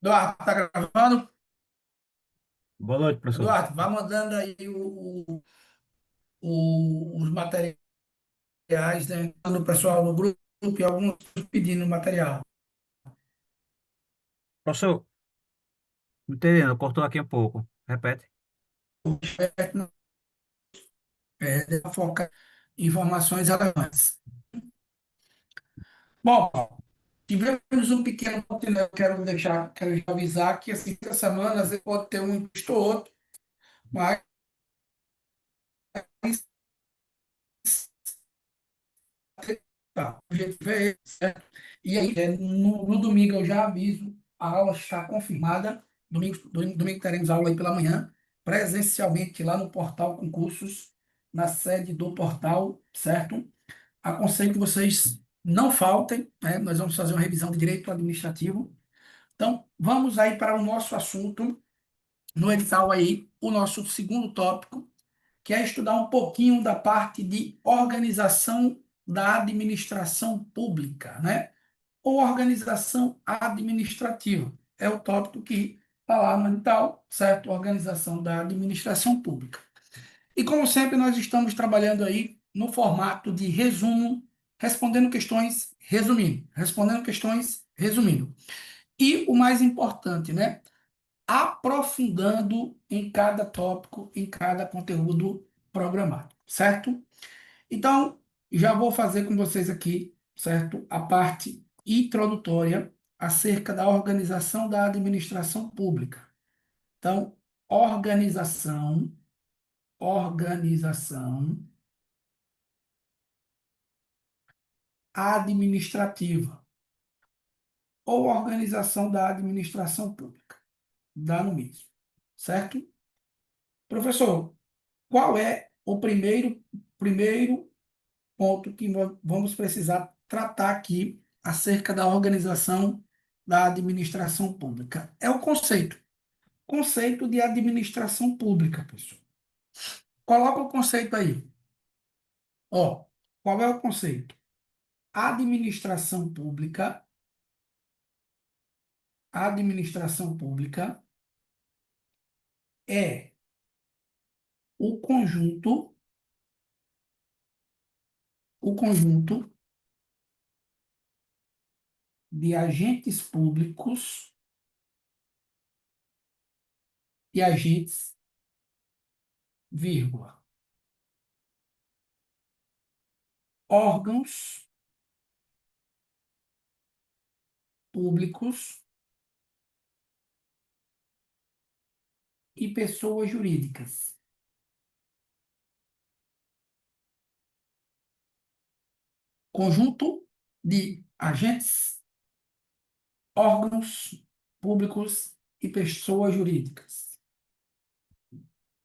Eduardo, tá gravando? Boa noite, professor. Eduardo, vá mandando aí os materiais, né? Manda o pessoal no grupo e alguns pedindo material. Professor, não entendendo, cortou aqui um pouco. Repete. Focar em informações relevantes. Bom, tivemos um pequeno, né? Quero já avisar que assim, essa semana você pode ter um imposto ou outro, mas tá, o jeito é esse, certo? E aí, no domingo eu já aviso, a aula está confirmada. Domingo teremos aula aí pela manhã, presencialmente lá no portal Concursos, na sede do portal, certo? Aconselho que vocês não faltem, né? Nós vamos fazer uma revisão de direito administrativo. Então, vamos aí para o nosso assunto no edital aí, o nosso segundo tópico, que é estudar um pouquinho da parte de organização da administração pública, né? Ou organização administrativa. É o tópico que está lá no edital, certo? Organização da administração pública. E como sempre, nós estamos trabalhando aí no formato de resumo, respondendo questões, resumindo. E o mais importante, né? Aprofundando em cada tópico, em cada conteúdo programado, certo? Então, já vou fazer com vocês aqui, certo? A parte introdutória acerca da organização da administração pública. Então, organização, organização administrativa ou organização da administração pública. Dá no mesmo, certo? Professor, qual é o primeiro ponto que vamos precisar tratar aqui acerca da organização da administração pública? É o conceito de administração pública, pessoal. Coloca o conceito aí. Ó, qual é o conceito? Administração pública é o conjunto de agentes públicos e agentes, vírgula, órgãos públicos e pessoas jurídicas. Conjunto de agentes, órgãos públicos e pessoas jurídicas.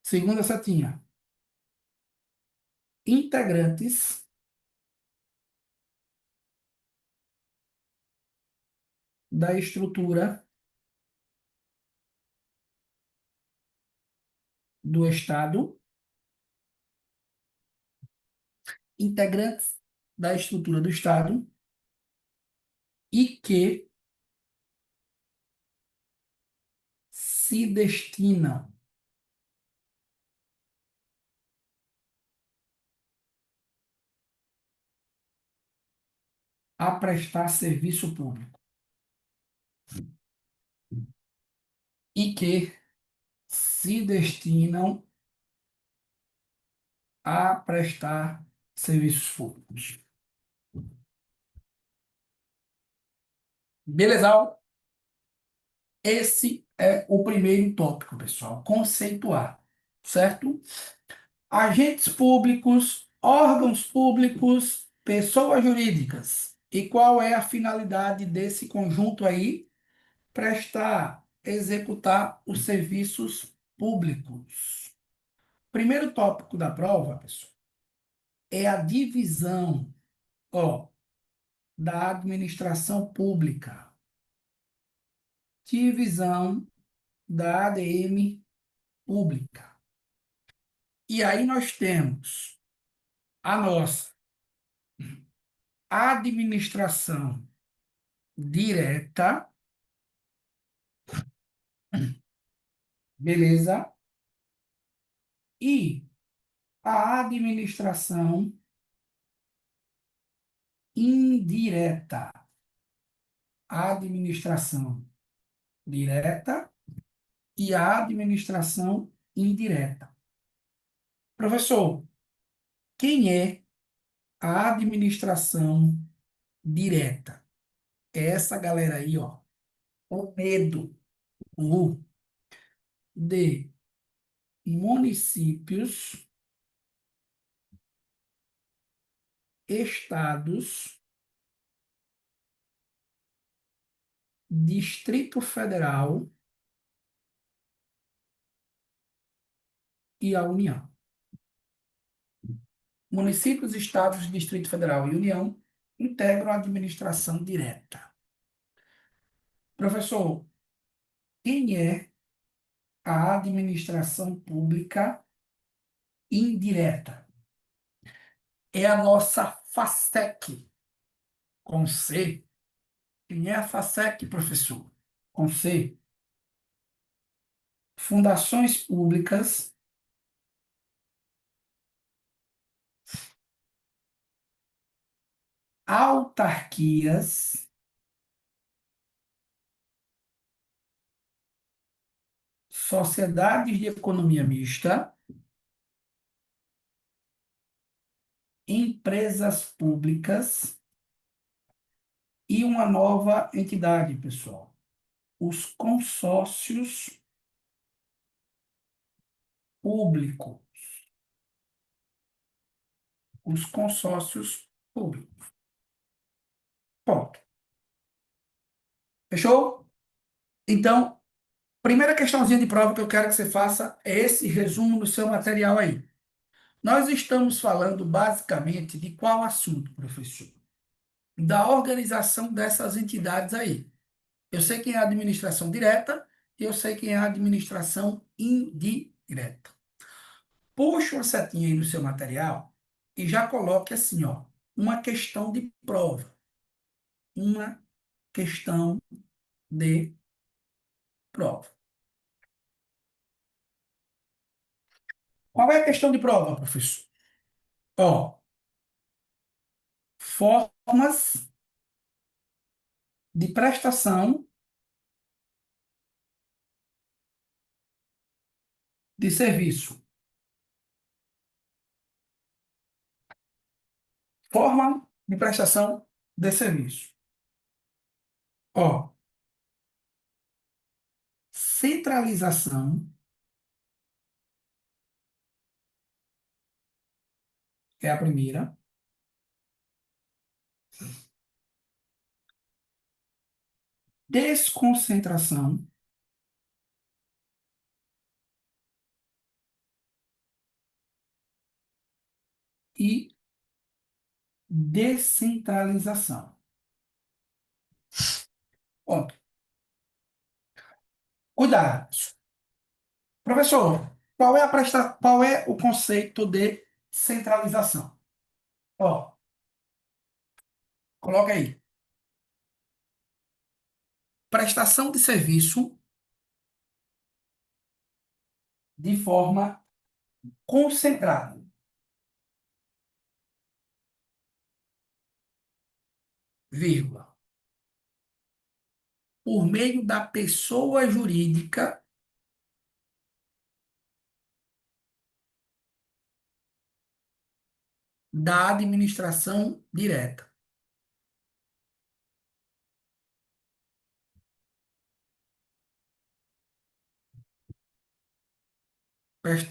Segunda setinha, integrantes da estrutura do Estado, integrantes da estrutura do Estado e que se destinam a prestar serviço público e que se destinam a prestar serviços públicos. Beleza? Esse é o primeiro tópico, pessoal. Conceituar, certo? Agentes públicos, órgãos públicos, pessoas jurídicas. E qual é a finalidade desse conjunto aí? Prestar, executar os serviços públicos. Primeiro tópico da prova, pessoal, é a divisão, ó, da administração pública. Divisão da ADM pública. E aí nós temos a nossa administração direta Beleza? E a administração indireta. A administração direta e a administração indireta. Professor, quem é a administração direta? É essa galera aí, ó. O medo, o de municípios, estados, Distrito Federal e a União. Municípios, estados, Distrito Federal e União integram a administração direta. Professor, quem é a administração pública indireta? É a nossa FASEC, com C. Quem é a FASEC, professor? Com C. Fundações públicas, autarquias, sociedades de economia mista, empresas públicas e uma nova entidade, pessoal. Os consórcios públicos. Os consórcios públicos. Ponto. Fechou? Então, primeira questãozinha de prova que eu quero que você faça é esse resumo do seu material aí. Nós estamos falando basicamente de qual assunto, professor? Da organização dessas entidades aí. Eu sei quem é a administração direta e eu sei quem é a administração indireta. Puxe uma setinha aí no seu material e já coloque assim, ó, uma questão de prova. Uma questão de prova. Qual é a questão de prova, professor? Ó, formas de prestação de serviço. Forma de prestação de serviço. Ó, centralização, que é a primeira. Desconcentração, e descentralização. Ó, cuidado. Professor, qual é o conceito de centralização? Ó, coloca aí. Prestação de serviço de forma concentrada, vírgula, por meio da pessoa jurídica da administração direta.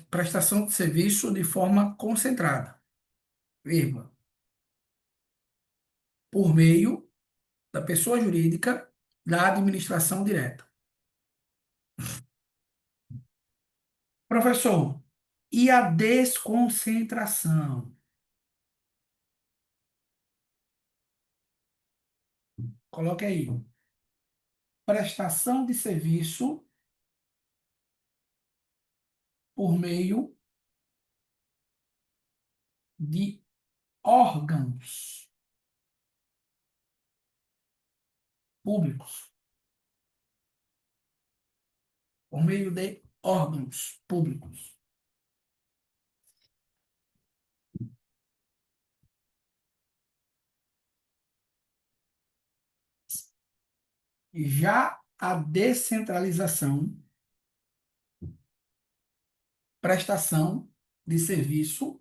Prestação de serviço de forma concentrada, vírgula, por meio da pessoa jurídica da administração direta. Professor, e a desconcentração? Coloque aí. Prestação de serviço por meio de órgãos públicos. por meio de órgãos públicos. Já a descentralização, prestação de serviço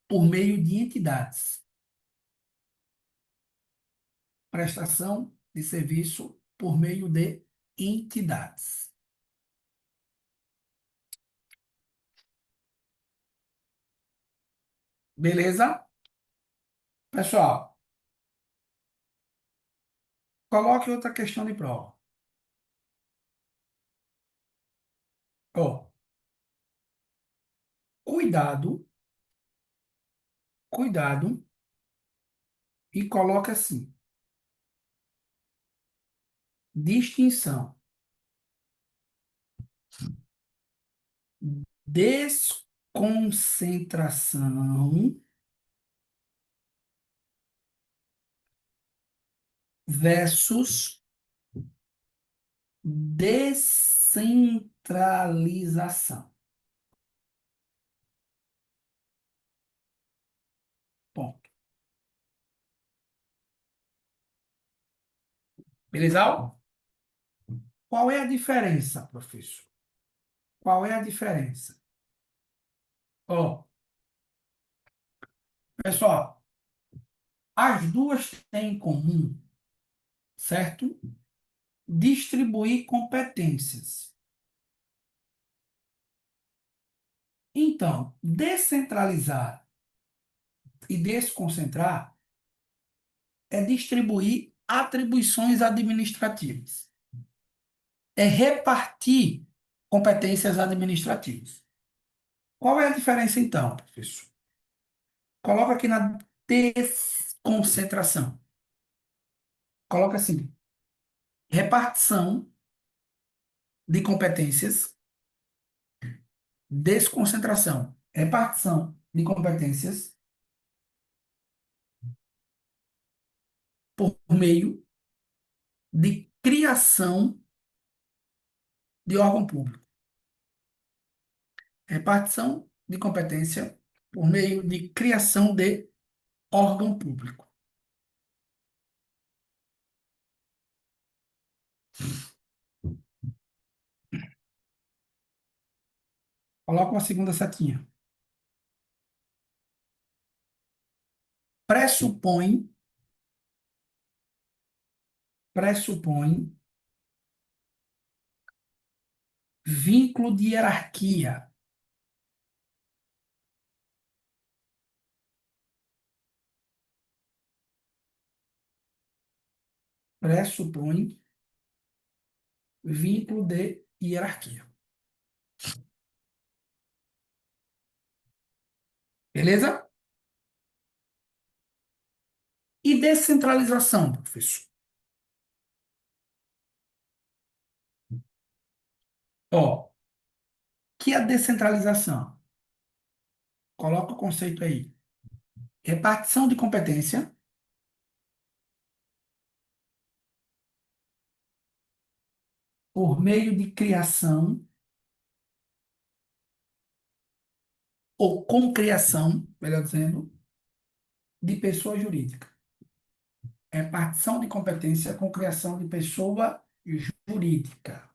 por meio de entidades. Prestação de serviço por meio de entidades. Beleza? Pessoal, coloque outra questão de prova. Ó, cuidado, cuidado, e coloca assim: distinção, desconcentração versus descentralização. Ponto. Beleza? Qual é a diferença, professor? Qual é a diferença? Ó, pessoal, as duas têm em comum, certo? Distribuir competências. Então, descentralizar e desconcentrar é distribuir atribuições administrativas. É repartir competências administrativas. Qual é a diferença, então, professor? Coloca aqui na desconcentração. Coloca assim: repartição de competências, desconcentração. Repartição de competências por meio de criação de órgão público. Repartição de competência por meio de criação de órgão público. Coloca uma segunda setinha. Pressupõe, pressupõe vínculo de hierarquia. Pressupõe vínculo de hierarquia. Beleza? E descentralização, professor? Ó, que é a descentralização? Coloca o conceito aí. Repartição de competência por meio de criação ou concriação, melhor dizendo, de pessoa jurídica. Repartição de competência com criação de pessoa jurídica.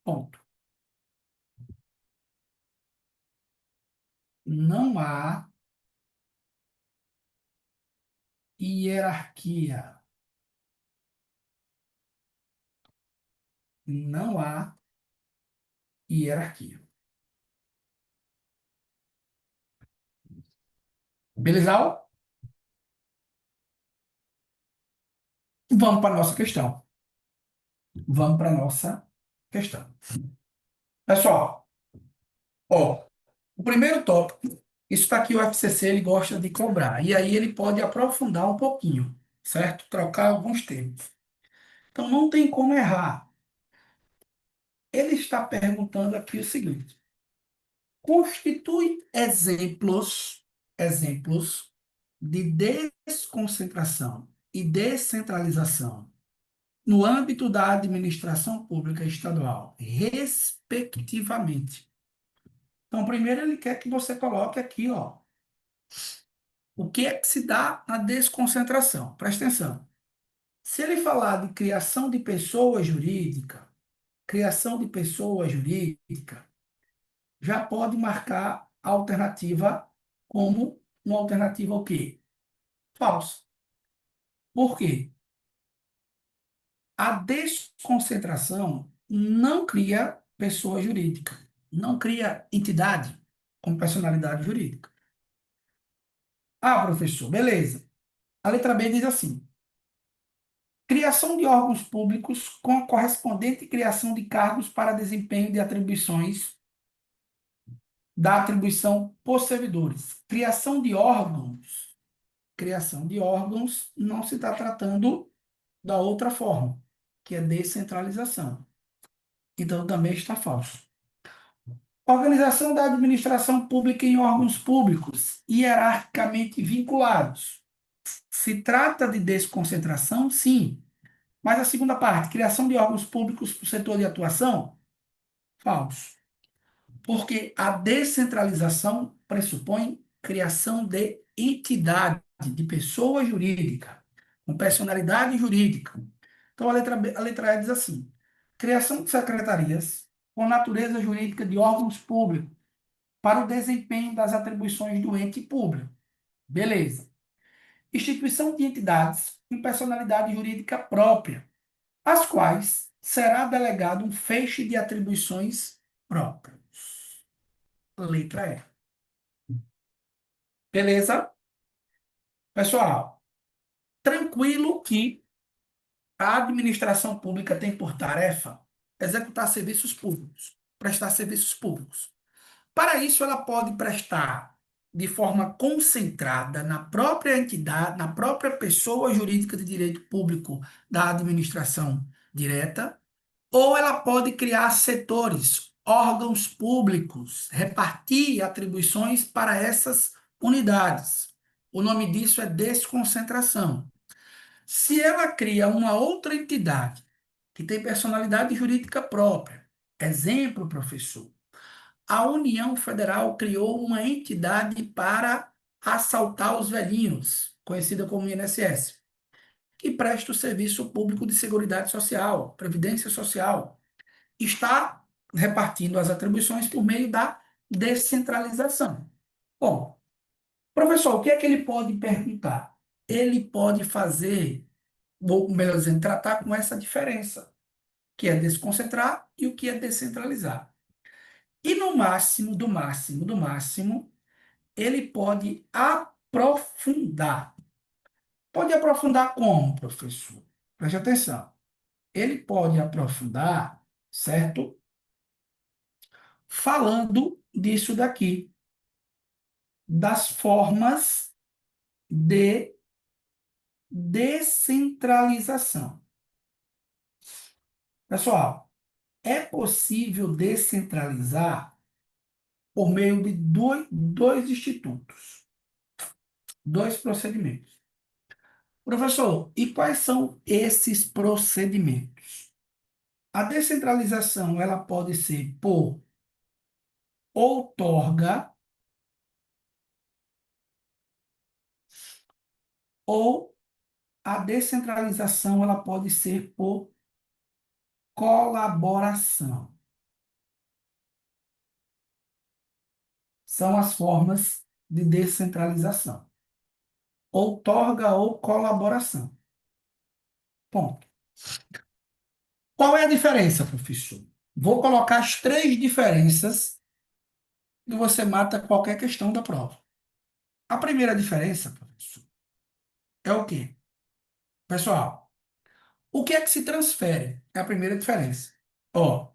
Ponto. Não há hierarquia. Não há hierarquia. Beleza? Vamos para a nossa questão. Vamos para a nossa questão. Pessoal, ó, o primeiro tópico, isso aqui o FCC ele gosta de cobrar. E aí ele pode aprofundar um pouquinho, certo? Trocar alguns termos. Então não tem como errar. Ele está perguntando aqui o seguinte: constitui exemplos de desconcentração e descentralização no âmbito da administração pública estadual, respectivamente. Então, primeiro ele quer que você coloque aqui, ó, o que é que se dá na desconcentração. Presta atenção. Se ele falar de criação de pessoa jurídica, já pode marcar a alternativa como uma alternativa o quê? Falsa. Por quê? A desconcentração não cria pessoa jurídica, não cria entidade com personalidade jurídica. Ah, professor, beleza. A letra B diz assim: criação de órgãos públicos com a correspondente criação de cargos para desempenho de atribuições da atribuição por servidores. Criação de órgãos não se está tratando da outra forma, que é descentralização. Então também está falso. Organização da administração pública em órgãos públicos, hierarquicamente vinculados. Se trata de desconcentração? Sim. Mas a segunda parte, criação de órgãos públicos para o setor de atuação? Falso. Porque a descentralização pressupõe criação de entidade, de pessoa jurídica, com personalidade jurídica. Então, a letra E diz assim: criação de secretarias com natureza jurídica de órgãos públicos para o desempenho das atribuições do ente público. Beleza. Instituição de entidades com personalidade jurídica própria, às quais será delegado um feixe de atribuições próprias. Letra E. Beleza? Pessoal, tranquilo que a administração pública tem por tarefa executar serviços públicos, prestar serviços públicos. Para isso, ela pode prestar de forma concentrada na própria entidade, na própria pessoa jurídica de direito público da administração direta, ou ela pode criar setores, órgãos públicos, repartir atribuições para essas unidades. O nome disso é desconcentração. Se ela cria uma outra entidade que tem personalidade jurídica própria, exemplo, professor, a União Federal criou uma entidade para assaltar os velhinhos, conhecida como INSS, que presta o serviço público de seguridade social, previdência social. Está repartindo as atribuições por meio da descentralização. Bom, professor, o que é que ele pode perguntar? Ele pode fazer, ou melhor dizendo, tratar com essa diferença, que é desconcentrar e o que é descentralizar. E no máximo, do máximo, do máximo, ele pode aprofundar. Pode aprofundar como, professor? Preste atenção. Ele pode aprofundar, certo? Falando disso daqui, das formas de descentralização. Pessoal, é possível descentralizar por meio de dois institutos, dois procedimentos. Professor, e quais são esses procedimentos? A descentralização ela pode ser por outorga ou a descentralização ela pode ser por colaboração. São as formas de descentralização. Outorga ou colaboração. Ponto. Qual é a diferença, professor? Vou colocar as três diferenças e você mata qualquer questão da prova. A primeira diferença, professor, é o quê? Pessoal, o que é que se transfere? É a primeira diferença. Ó,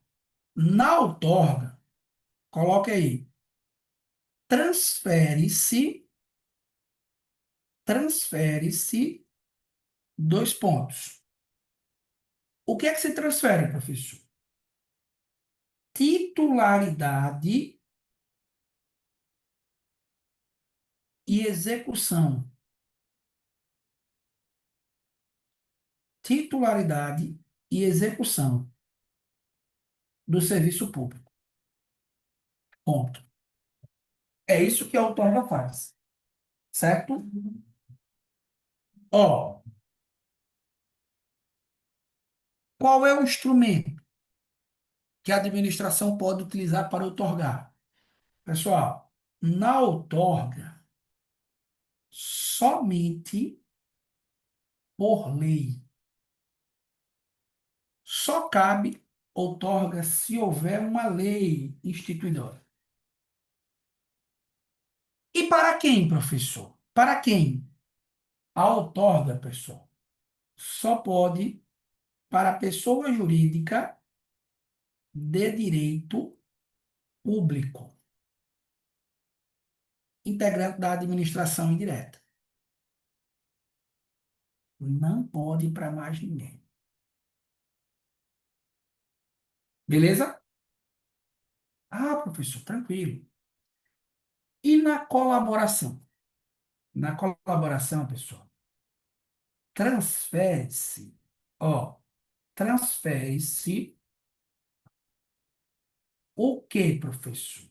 na outorga, coloque aí, transfere-se, transfere-se, dois pontos. O que é que se transfere, professor? Titularidade e execução. titularidade e execução do serviço público. Ponto. É isso que a outorga faz, certo? Ó, qual é o instrumento que a administração pode utilizar para outorgar? Pessoal, na outorga, somente por lei. Só cabe outorga se houver uma lei instituidora. E para quem, professor? Para quem? A outorga, pessoal, só pode para pessoa jurídica de direito público, integrante da administração indireta. Não pode para mais ninguém. Beleza? Ah, professor, tranquilo. E na colaboração? Na colaboração, pessoal, transfere-se, ó, transfere-se o que, professor?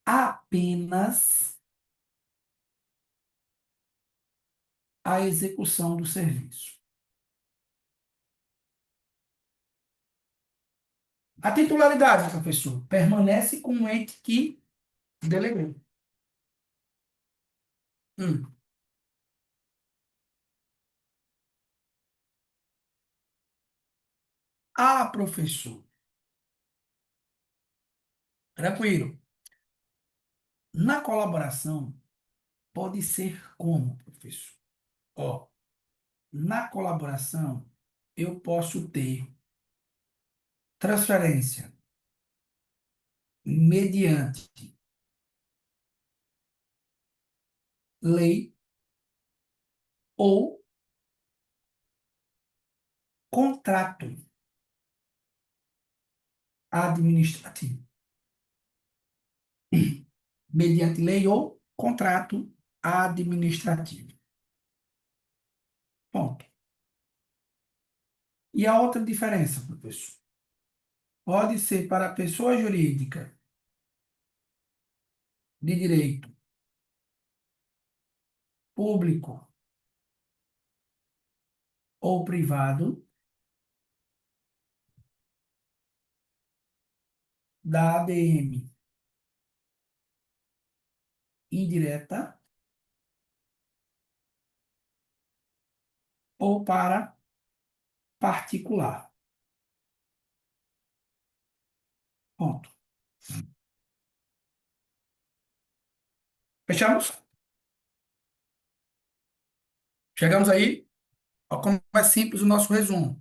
Apenas a execução do serviço. A titularidade, professor, permanece com o ente que delegou. Hum. Ah, professor, tranquilo. Na colaboração, pode ser como, professor? Ó, na colaboração, eu posso ter transferência mediante lei ou contrato administrativo. Mediante lei ou contrato administrativo. Ponto. E a outra diferença, professor? Pode ser para pessoa jurídica de direito público ou privado da ADM indireta ou para particular. Ponto. Fechamos? Chegamos aí? Ó, como é simples o nosso resumo.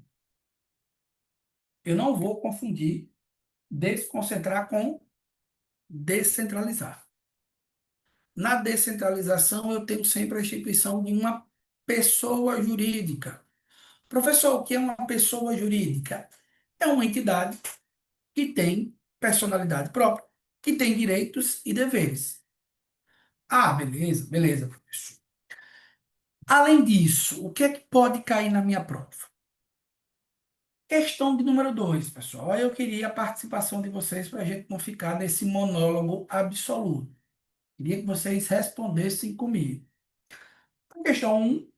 Eu não vou confundir desconcentrar com descentralizar. Na descentralização, eu tenho sempre a instituição de uma pessoa jurídica. Professor, o que é uma pessoa jurídica? É uma entidade que tem personalidade própria, que tem direitos e deveres. Ah, beleza, beleza, professor. Além disso, o que é que pode cair na minha prova? Questão de número 2, pessoal. Aí eu queria a participação de vocês para a gente não ficar nesse monólogo absoluto. Queria que vocês respondessem comigo. A questão 1,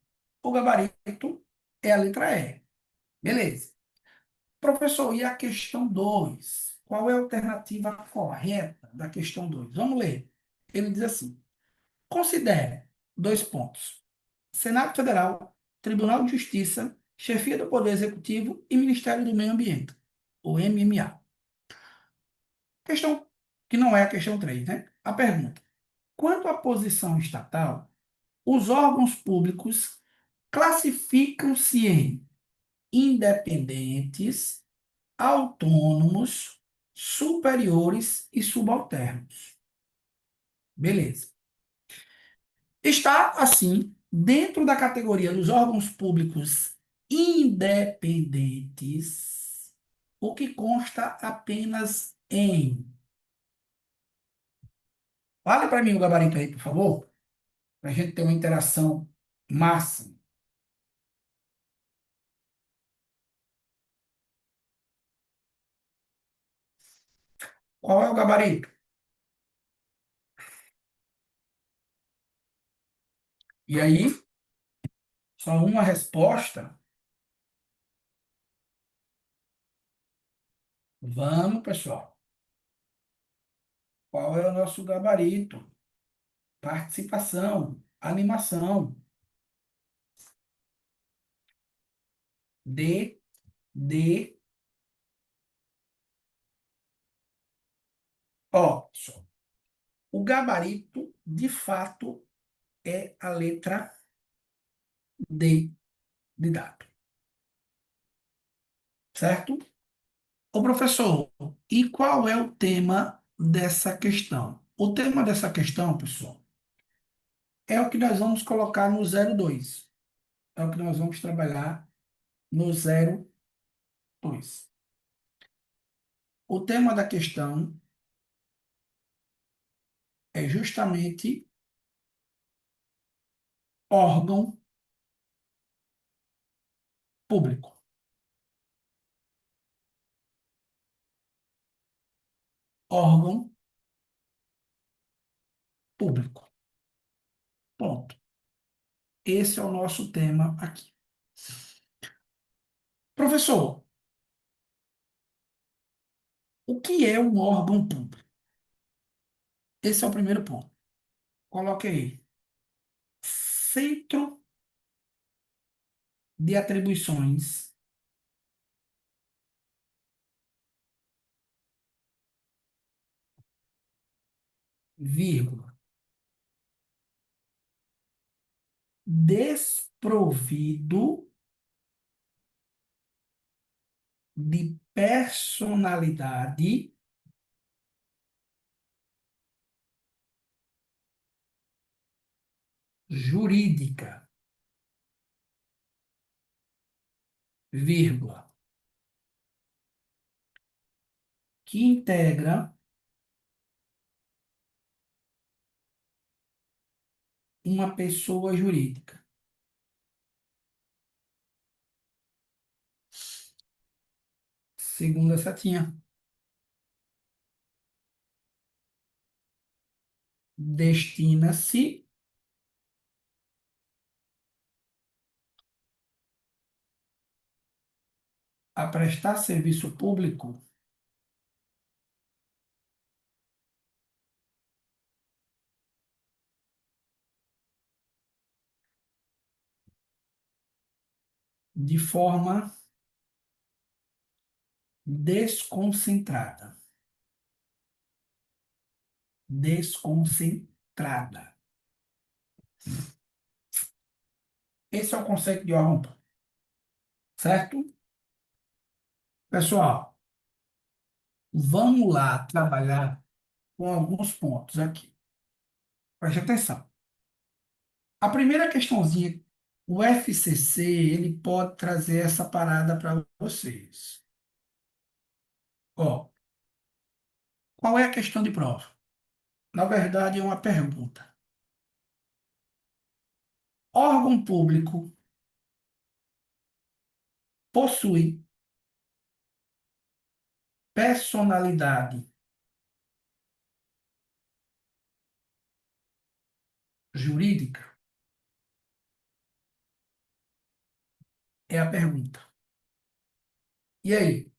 o gabarito é a letra E. Beleza. Professor, e a questão 2? Qual é a alternativa correta da questão 2? Vamos ler. Ele diz assim: considere, dois pontos, Senado Federal, Tribunal de Justiça, Chefia do Poder Executivo e Ministério do Meio Ambiente, o MMA. Questão que não é a questão 3, né? A pergunta: quanto à posição estatal, os órgãos públicos classificam-se em independentes, autônomos, superiores e subalternos. Beleza. Está, assim, dentro da categoria dos órgãos públicos independentes, o que consta apenas em. Fale para mim o gabarito aí, por favor, para a gente ter uma interação máxima. Qual é o gabarito? E aí, só uma resposta. Vamos, pessoal. Qual é o nosso gabarito? Participação, animação. D, D, O. Só. O gabarito, de fato, é a letra D de dado, certo? Ô, professor, e qual é o tema dessa questão? O tema dessa questão, pessoal, é o que nós vamos colocar no 02. É o que nós vamos trabalhar no 02. O tema da questão é justamente órgão público. Órgão público. Ponto. Esse é o nosso tema aqui. Professor, o que é um órgão público? Esse é o primeiro ponto. Coloque aí. Centro de atribuições, vírgula, desprovido de personalidade jurídica, vírgula, que integra uma pessoa jurídica. Segunda setinha. Destina-se a prestar serviço público de forma desconcentrada. Desconcentrada. Esse é o conceito de órgão público, certo? Pessoal, vamos lá trabalhar com alguns pontos aqui. Preste atenção. A primeira questãozinha, o FCC, ele pode trazer essa parada para vocês. Ó, qual é a questão de prova? Na verdade, é uma pergunta. Órgão público possui personalidade jurídica? É a pergunta. E aí,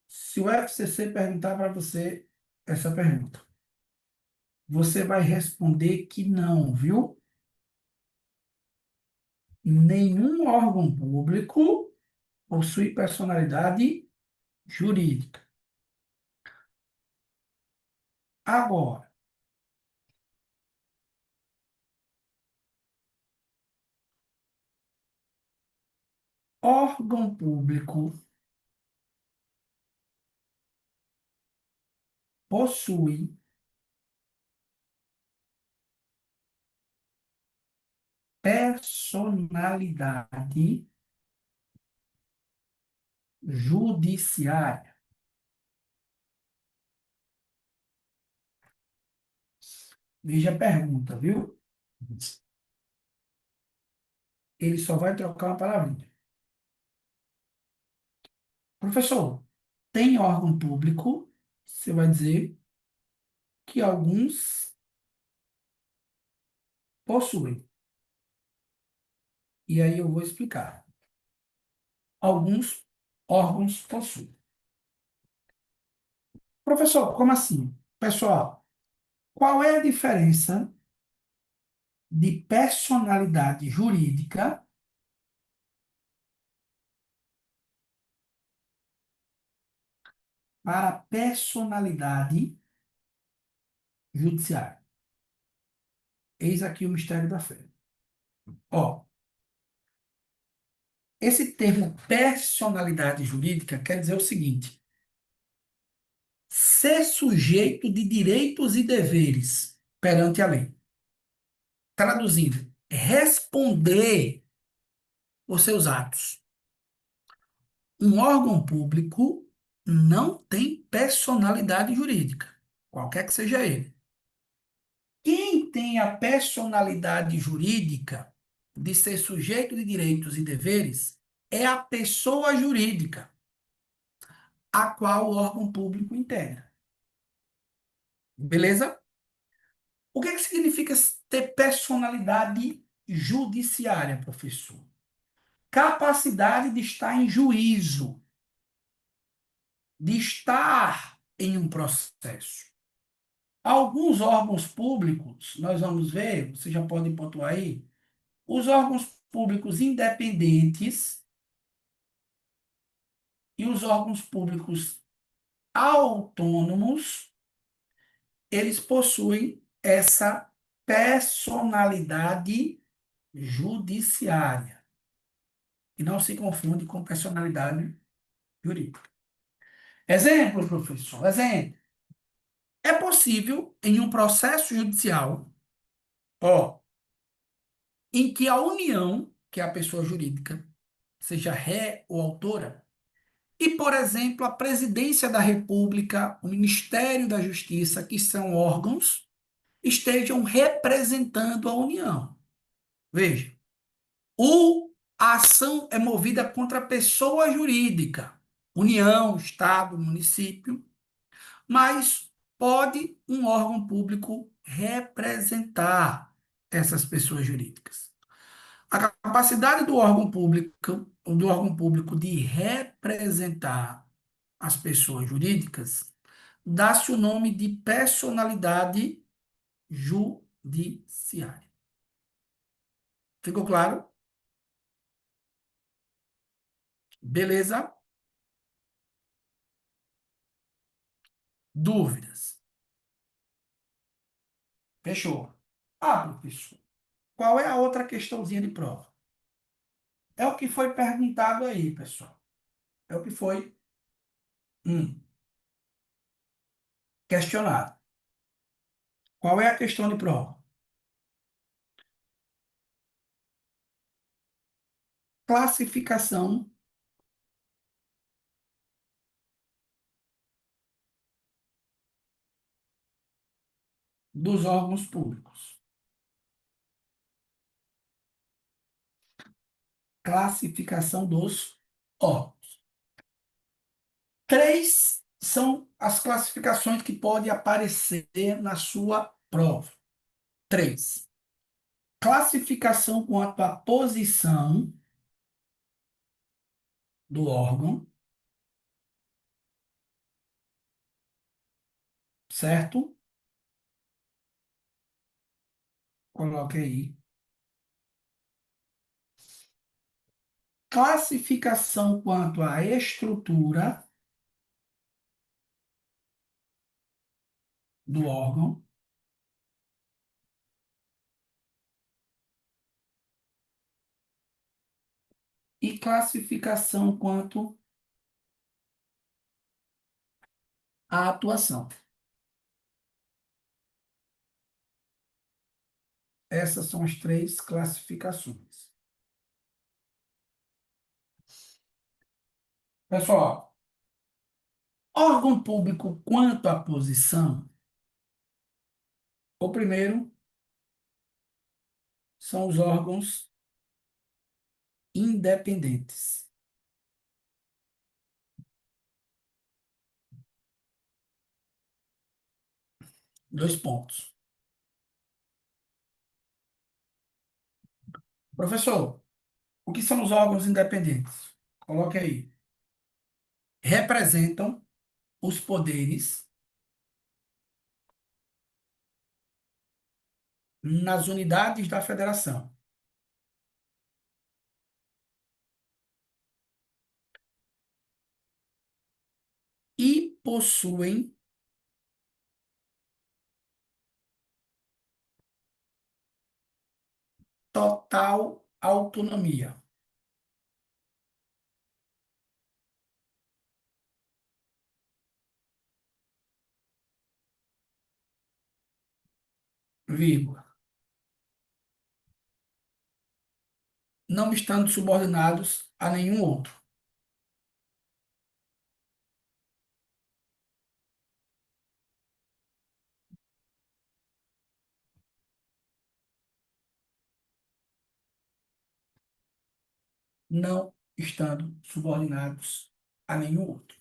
se o FCC perguntar para você essa pergunta, você vai responder que não, viu? Nenhum órgão público possui personalidade jurídica. Agora, órgão público possui personalidade judiciária. Veja a pergunta, viu? Ele só vai trocar uma palavrinha. Professor, tem órgão público? Você vai dizer que alguns possuem. E aí eu vou explicar. Alguns órgãos possuem. Professor, como assim? Pessoal, qual é a diferença de personalidade jurídica para personalidade judiciária? Eis aqui o mistério da fé. Ó, esse termo personalidade jurídica quer dizer o seguinte: ser sujeito de direitos e deveres perante a lei. Traduzindo, responder por seus atos. Um órgão público não tem personalidade jurídica, qualquer que seja ele. Quem tem a personalidade jurídica de ser sujeito de direitos e deveres é a pessoa jurídica, a qual o órgão público integra. Beleza? O que significa ter personalidade judiciária, professor? Capacidade de estar em juízo, de estar em um processo. Alguns órgãos públicos, nós vamos ver, você já pode pontuar aí, os órgãos públicos independentes e os órgãos públicos autônomos, eles possuem essa personalidade judiciária. E não se confunde com personalidade jurídica. Exemplo, professor, exemplo. É possível, em um processo judicial, ó, em que a União, que é a pessoa jurídica, seja ré ou autora, e, por exemplo, a Presidência da República, o Ministério da Justiça, que são órgãos, estejam representando a União. Veja, a ação é movida contra a pessoa jurídica, União, Estado, município, mas pode um órgão público representar essas pessoas jurídicas. A capacidade do órgão público de representar as pessoas jurídicas dá-se o nome de personalidade judiciária. Ficou claro? Beleza? Dúvidas? Fechou. Ah, professor, qual é a outra questãozinha de prova? É o que foi perguntado aí, pessoal. É o que foi questionado. Qual é a questão de prova? Classificação dos órgãos públicos. Classificação dos órgãos. Três são as classificações que podem aparecer na sua prova. Três. Classificação quanto à posição do órgão, certo? Coloque aí. Classificação quanto à estrutura do órgão. E classificação quanto à atuação. Essas são as três classificações. Pessoal, órgão público quanto à posição, o primeiro são os órgãos independentes. Dois pontos. Professor, o que são os órgãos independentes? Coloque aí. Representam os poderes nas unidades da federação e possuem total autonomia, vírgula, não estando subordinados a nenhum outro. Não estando subordinados a nenhum outro.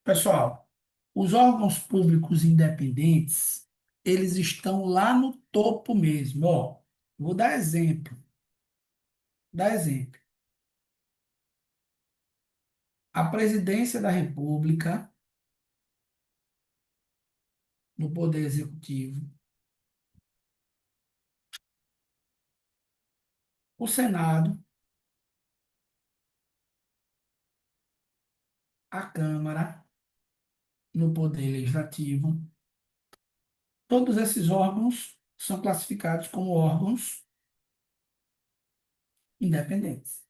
Pessoal, os órgãos públicos independentes, eles estão lá no topo mesmo, ó. Vou dar exemplo, dar exemplo. A Presidência da República, no Poder Executivo, o Senado, a Câmara, no Poder Legislativo, todos esses órgãos são classificados como órgãos independentes.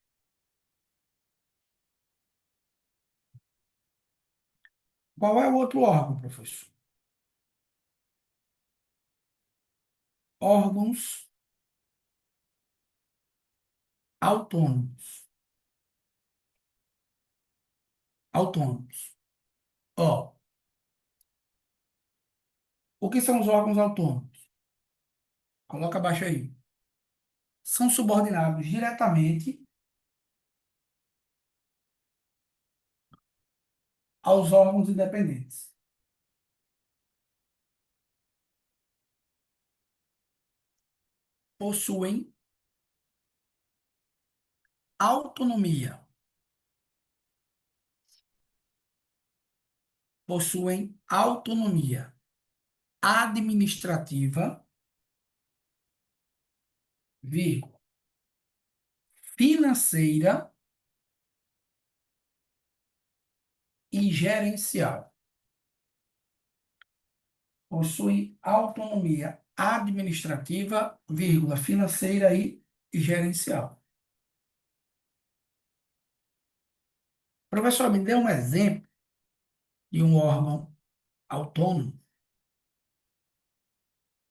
Qual é o outro órgão, professor? Órgãos autônomos. Autônomos. Ó, o que são os órgãos autônomos? Coloca abaixo aí. São subordinados diretamente aos órgãos independentes. Possuem autonomia. Possuem autonomia administrativa, vírgula, financeira e gerencial. Possui autonomia administrativa, vírgula, financeira e gerencial. Professor, me dê um exemplo de um órgão autônomo.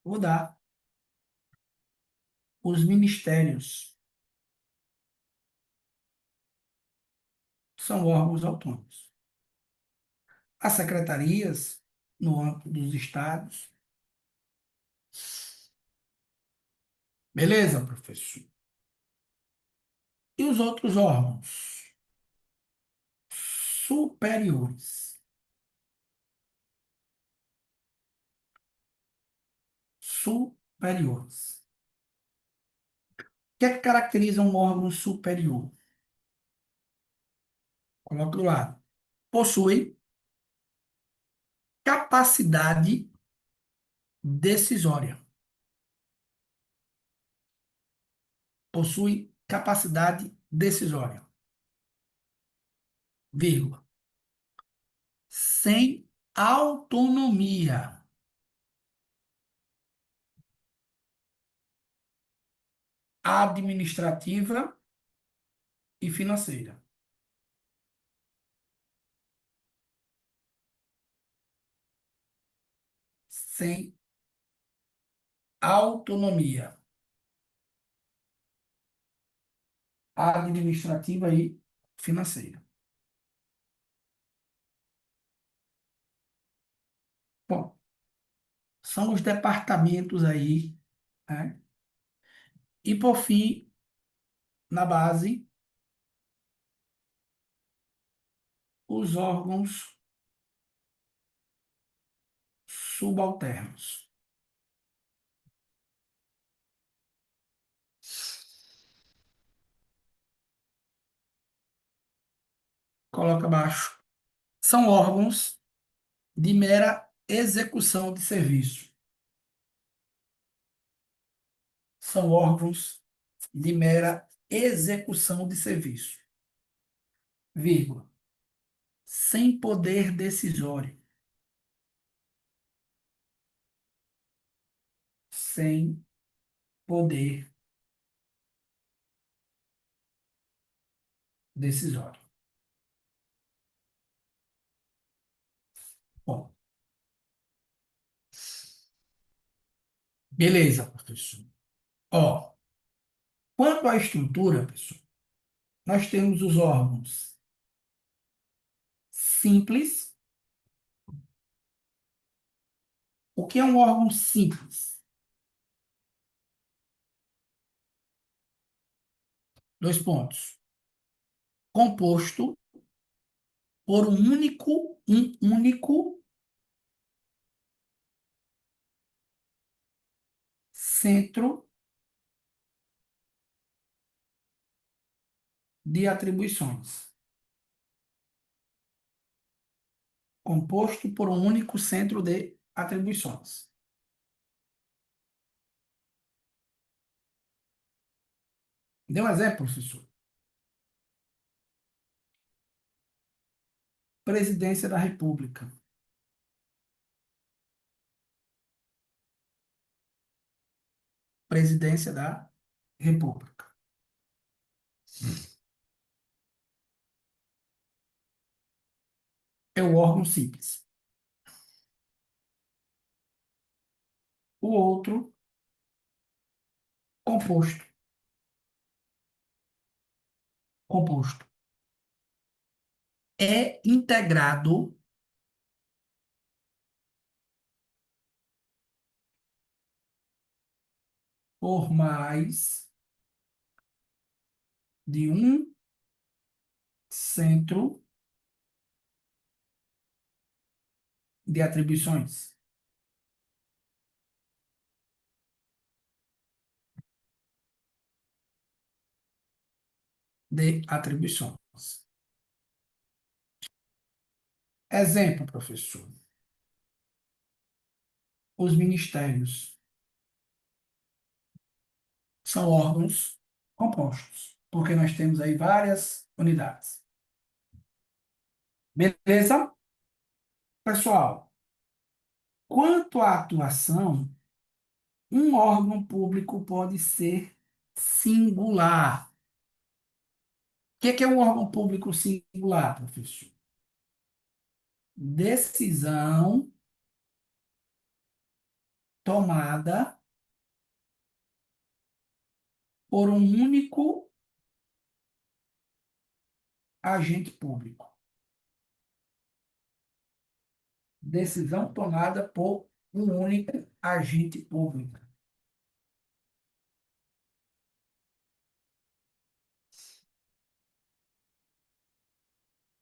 Vou dar. Os ministérios são órgãos autônomos. As secretarias, no âmbito dos estados. Beleza, professor? E os outros órgãos superiores? Superiores. O que é que caracteriza um órgão superior? Coloque do lado. Possui capacidade decisória. Possui capacidade decisória. Vírgula. Sem autonomia administrativa e financeira. Sem autonomia administrativa e financeira. Bom, são os departamentos aí, né? E por fim, na base, os órgãos subalternos. Coloca abaixo. São órgãos de mera execução de serviço. São órgãos de mera execução de serviço. Vírgula. Sem poder decisório. Sem poder decisório. Bom, beleza, professor. Ó, quanto à estrutura, pessoal, nós temos os órgãos simples. O que é um órgão simples? Dois pontos. Composto por um único centro de atribuições. Composto por um único centro de atribuições. Dê um exemplo, professor. Presidência da República. Presidência da República. É o órgão simples. O outro, composto. Composto. É integrado por mais de um centro de atribuições. De atribuições. Exemplo, professor. Os ministérios são órgãos compostos, porque nós temos aí várias unidades. Beleza? Pessoal, quanto à atuação, um órgão público pode ser singular. O que é um órgão público singular, professor? Decisão tomada por um único agente público. Decisão tomada por um único agente público.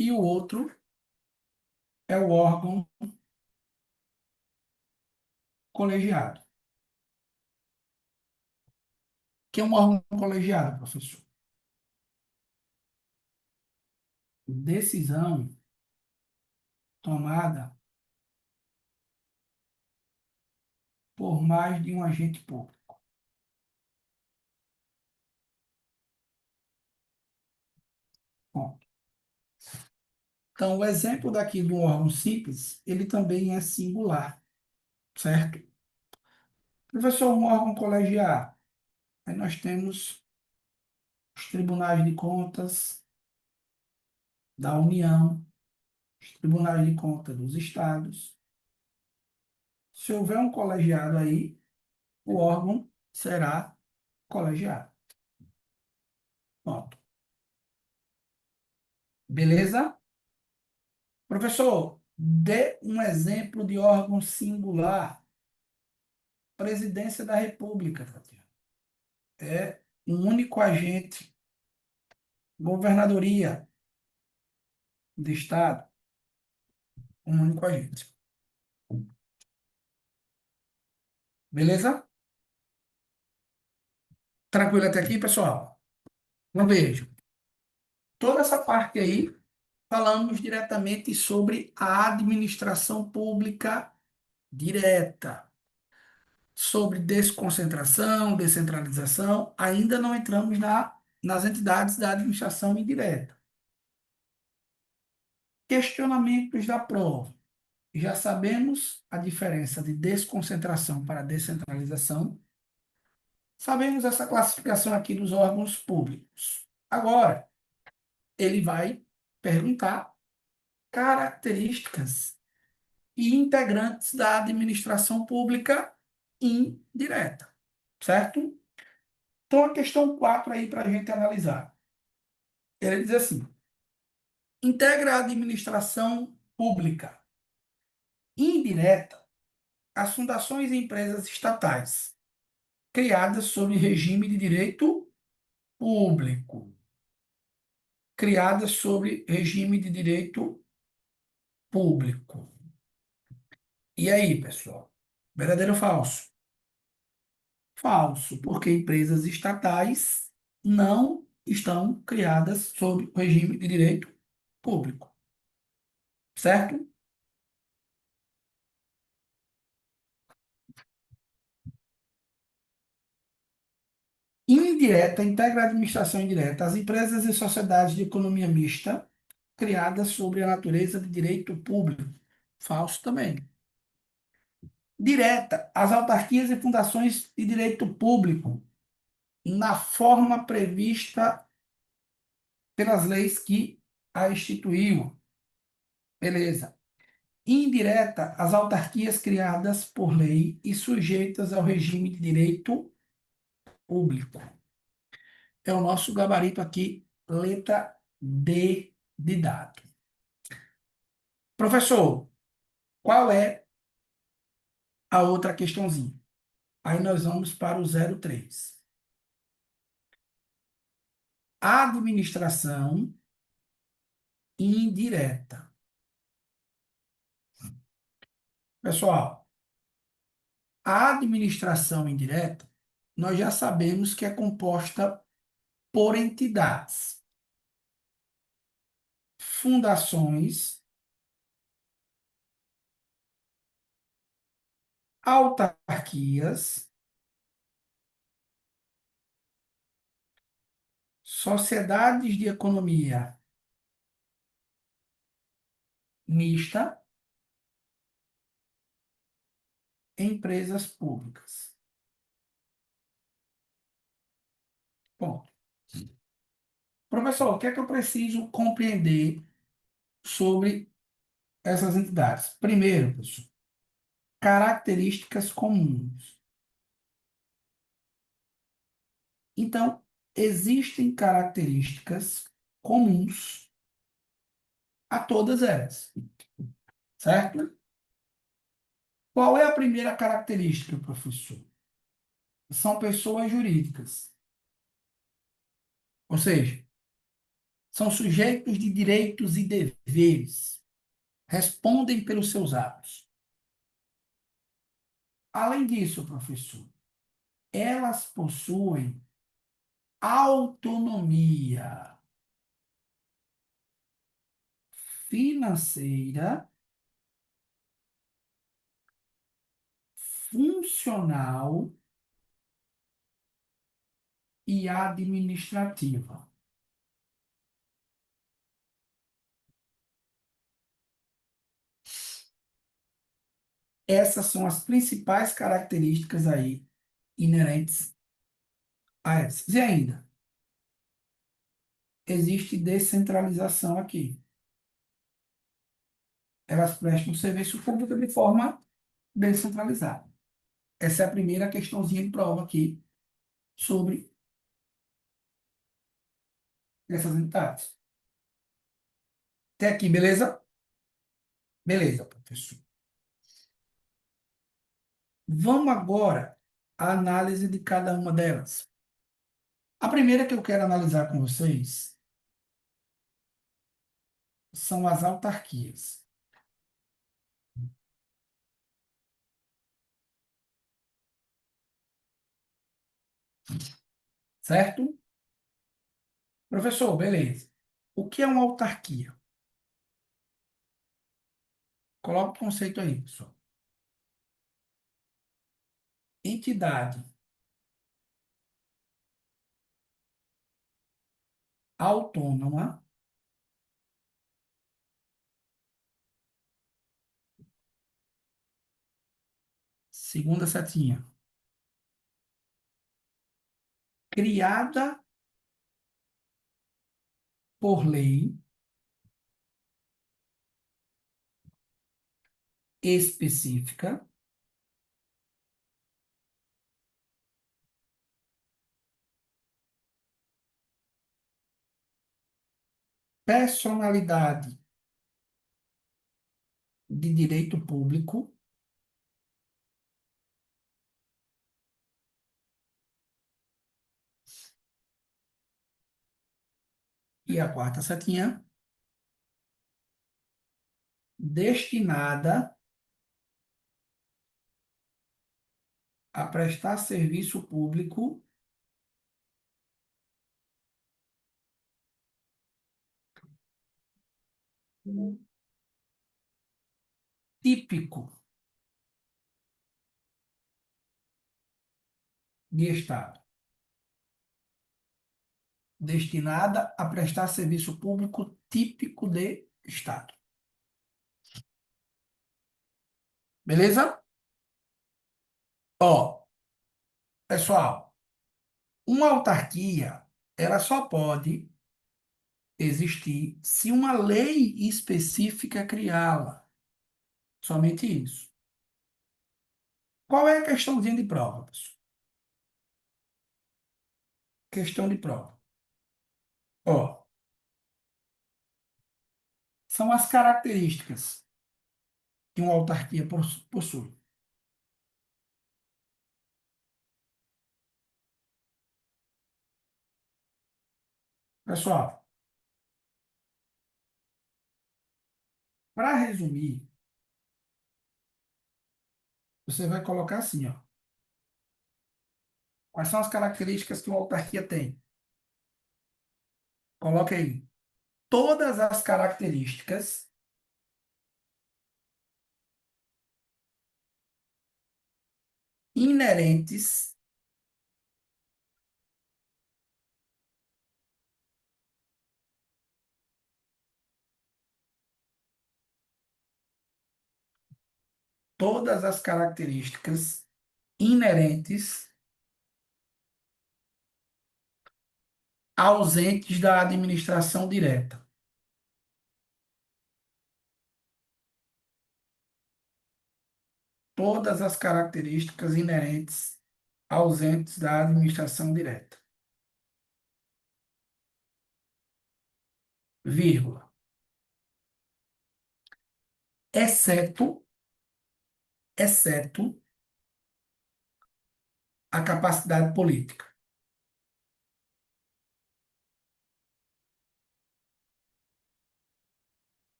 E o outro é o órgão colegiado. Que é um órgão colegiado, professor? Decisão tomada por mais de um agente público. Bom, então, o exemplo daqui do órgão simples, ele também é singular, certo? Professor, um órgão colegiado. Aí nós temos os tribunais de contas da União, os tribunais de contas dos estados. Se houver um colegiado aí, o órgão será colegiado. Pronto. Beleza? Professor, dê um exemplo de órgão singular. Presidência da República, Tatiana. É um único agente. Governadoria do Estado, um único agente. Beleza? Tranquilo até aqui, pessoal? Então veja, toda essa parte aí, falamos diretamente sobre a administração pública direta, sobre desconcentração, descentralização, ainda não entramos nas entidades da administração indireta. Questionamentos da prova. Já sabemos a diferença de desconcentração para descentralização. Sabemos essa classificação aqui dos órgãos públicos. Agora, ele vai perguntar características e integrantes da administração pública indireta, certo? Então, a questão 4 aí para a gente analisar. Ele diz assim: integra a administração pública indireta as fundações e empresas estatais criadas sob regime de direito público. Criadas sob regime de direito público. E aí, pessoal? Verdadeiro ou falso? Falso, porque empresas estatais não estão criadas sob regime de direito público, certo? Indireta, integra a administração indireta, as empresas e sociedades de economia mista criadas sobre a natureza de direito público. Falso também. Direta, as autarquias e fundações de direito público, na forma prevista pelas leis que a instituiu. Beleza. Indireta, as autarquias criadas por lei e sujeitas ao regime de direito público. É o nosso gabarito aqui, letra D de dado. Professor, qual é a outra questãozinha? Aí nós vamos para o 03. Administração indireta. Pessoal, a administração indireta, nós já sabemos que é composta por entidades, fundações, autarquias, sociedades de economia mista, empresas públicas. Bom, professor, o que é que eu preciso compreender sobre essas entidades? Primeiro, pessoal, características comuns. Então, existem características comuns a todas elas, certo? Qual é a primeira característica, professor? São pessoas jurídicas, ou seja, são sujeitos de direitos e deveres, respondem pelos seus atos. Além disso, professor, elas possuem autonomia financeira, funcional e administrativa. Essas são as principais características aí inerentes a essas. E ainda, existe descentralização aqui. Elas prestam serviço público de forma descentralizada. Essa é a primeira questãozinha de prova aqui sobre essas entidades. Até aqui, beleza? Beleza, professor. Vamos agora à análise de cada uma delas. A primeira que eu quero analisar com vocês são as autarquias. certo? Professor, beleza. O que é uma autarquia? Coloca o conceito aí, pessoal. Entidade autônoma, segunda setinha, criada por lei específica, personalidade de direito público, e a quarta setinha, destinada a prestar serviço público típico de Estado. Destinada a prestar serviço público típico de Estado. Beleza? Ó, pessoal, uma autarquia, ela só pode existir se uma lei específica criá-la. Somente isso. Qual é a questãozinha de prova, pessoal? Questão de prova. Ó, são as características que uma autarquia possui. Pessoal, para resumir, você vai colocar assim, ó. Quais são as características que uma autarquia tem? Coloque aí. Todas as características inerentes todas as características inerentes ausentes da administração direta. Todas as características inerentes ausentes da administração direta. Vírgula. Exceto a capacidade política.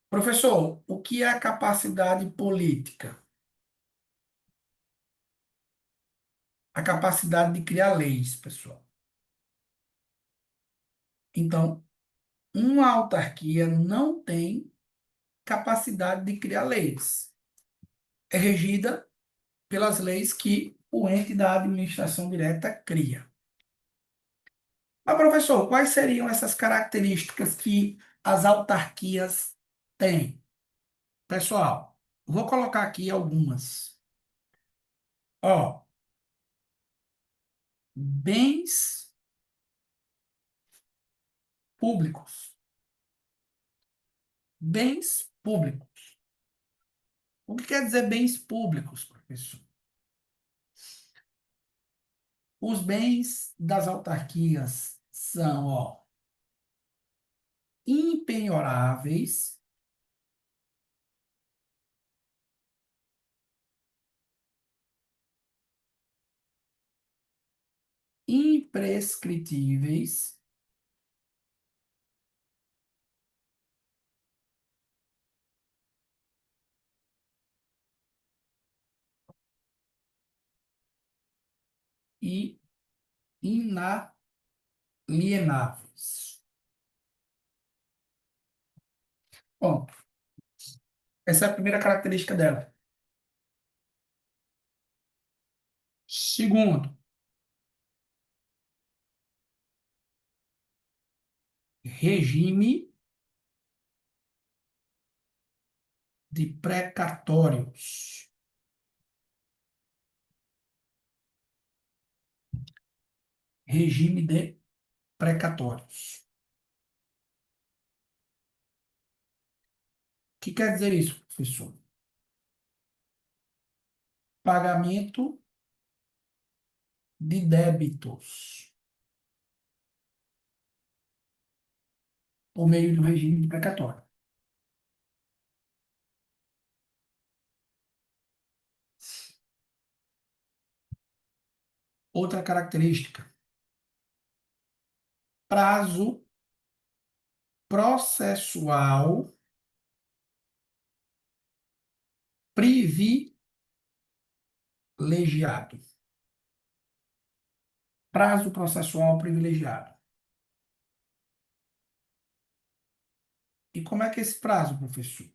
Professor, o que é a capacidade política? A capacidade de criar leis, pessoal. Então, uma autarquia não tem capacidade de criar leis. É regida pelas leis que o ente da administração direta cria. Mas, professor, quais seriam essas características que as autarquias têm? Pessoal, vou colocar aqui algumas. Ó, bens públicos. Bens públicos. O que quer dizer bens públicos, professor? Os bens das autarquias são, ó, impenhoráveis, imprescritíveis, e inalienáveis. Bom, essa é a primeira característica dela. Segundo, regime de precatórios. Regime de precatórios. O que quer dizer isso, professor? Pagamento de débitos por meio do regime de precatório. Outra característica, prazo processual privilegiado. Prazo processual privilegiado. E como é que é esse prazo, professor?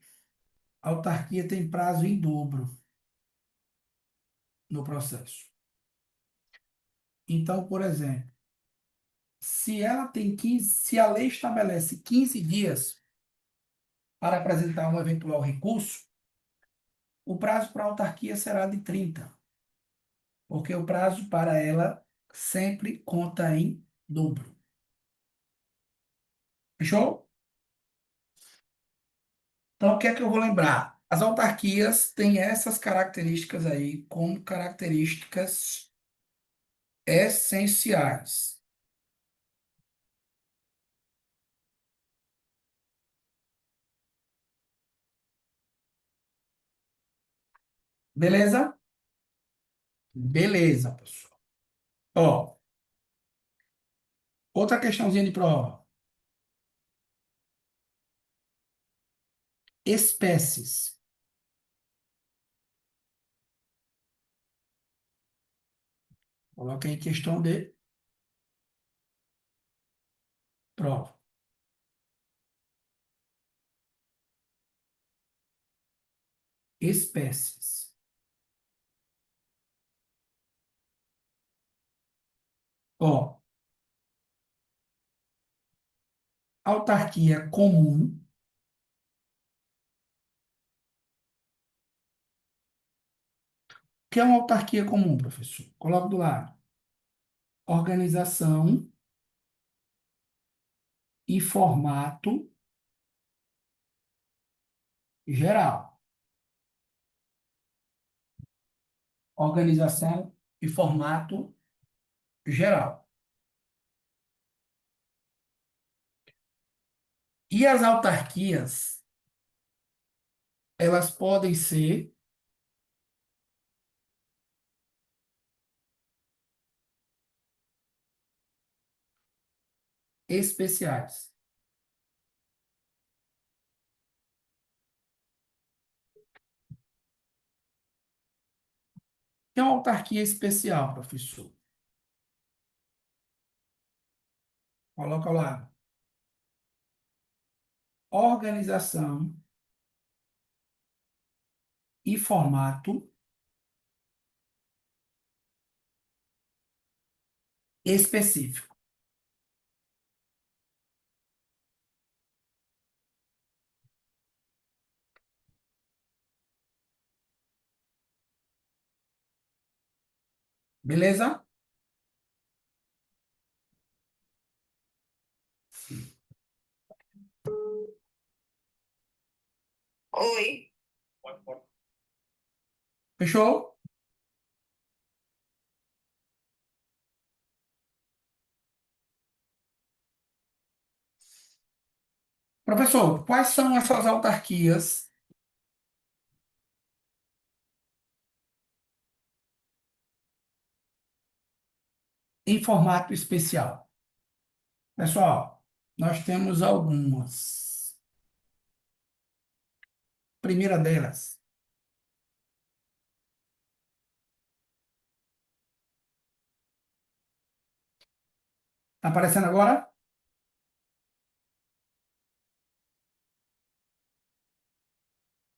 A autarquia tem prazo em dobro no processo. Então, por exemplo, se a lei estabelece 15 dias para apresentar um eventual recurso, o prazo para a autarquia será de 30, porque o prazo para ela sempre conta em dobro. Fechou? Então, o que é que eu vou lembrar? As autarquias têm essas características aí como características essenciais. Beleza? Beleza, pessoal. Ó, outra questãozinha de prova. Espécies. Coloca aí questão de prova. Espécies. Ó, autarquia comum. O que é uma autarquia comum, professor? Coloca do lado. Organização e formato geral. Organização e formato geral. E as autarquias, elas podem ser especiais. O que é uma autarquia especial, professor? Coloca lá. Organização e formato específico. Beleza? Oi. Fechou? Professor, quais são essas autarquias em formato especial? Pessoal, nós temos algumas. Primeira delas, Tá aparecendo agora?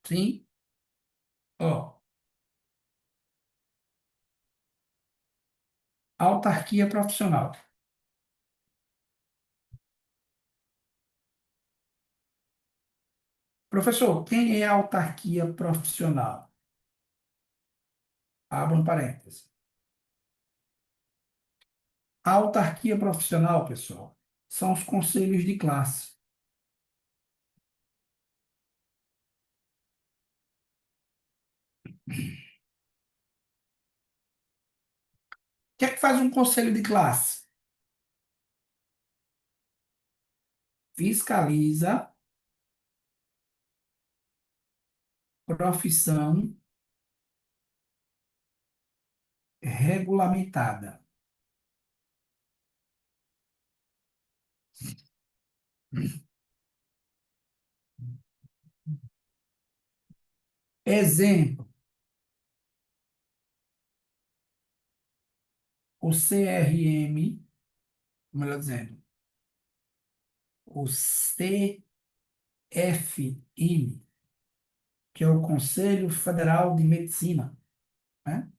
Sim. Ó, autarquia profissional. Professor, quem é a autarquia profissional? Abra um parêntese. A autarquia profissional, pessoal, são os conselhos de classe. O que é que faz um conselho de classe? Fiscaliza profissão regulamentada. Exemplo, o CRM, melhor dizendo, o CFM, que é o Conselho Federal de Medicina, né?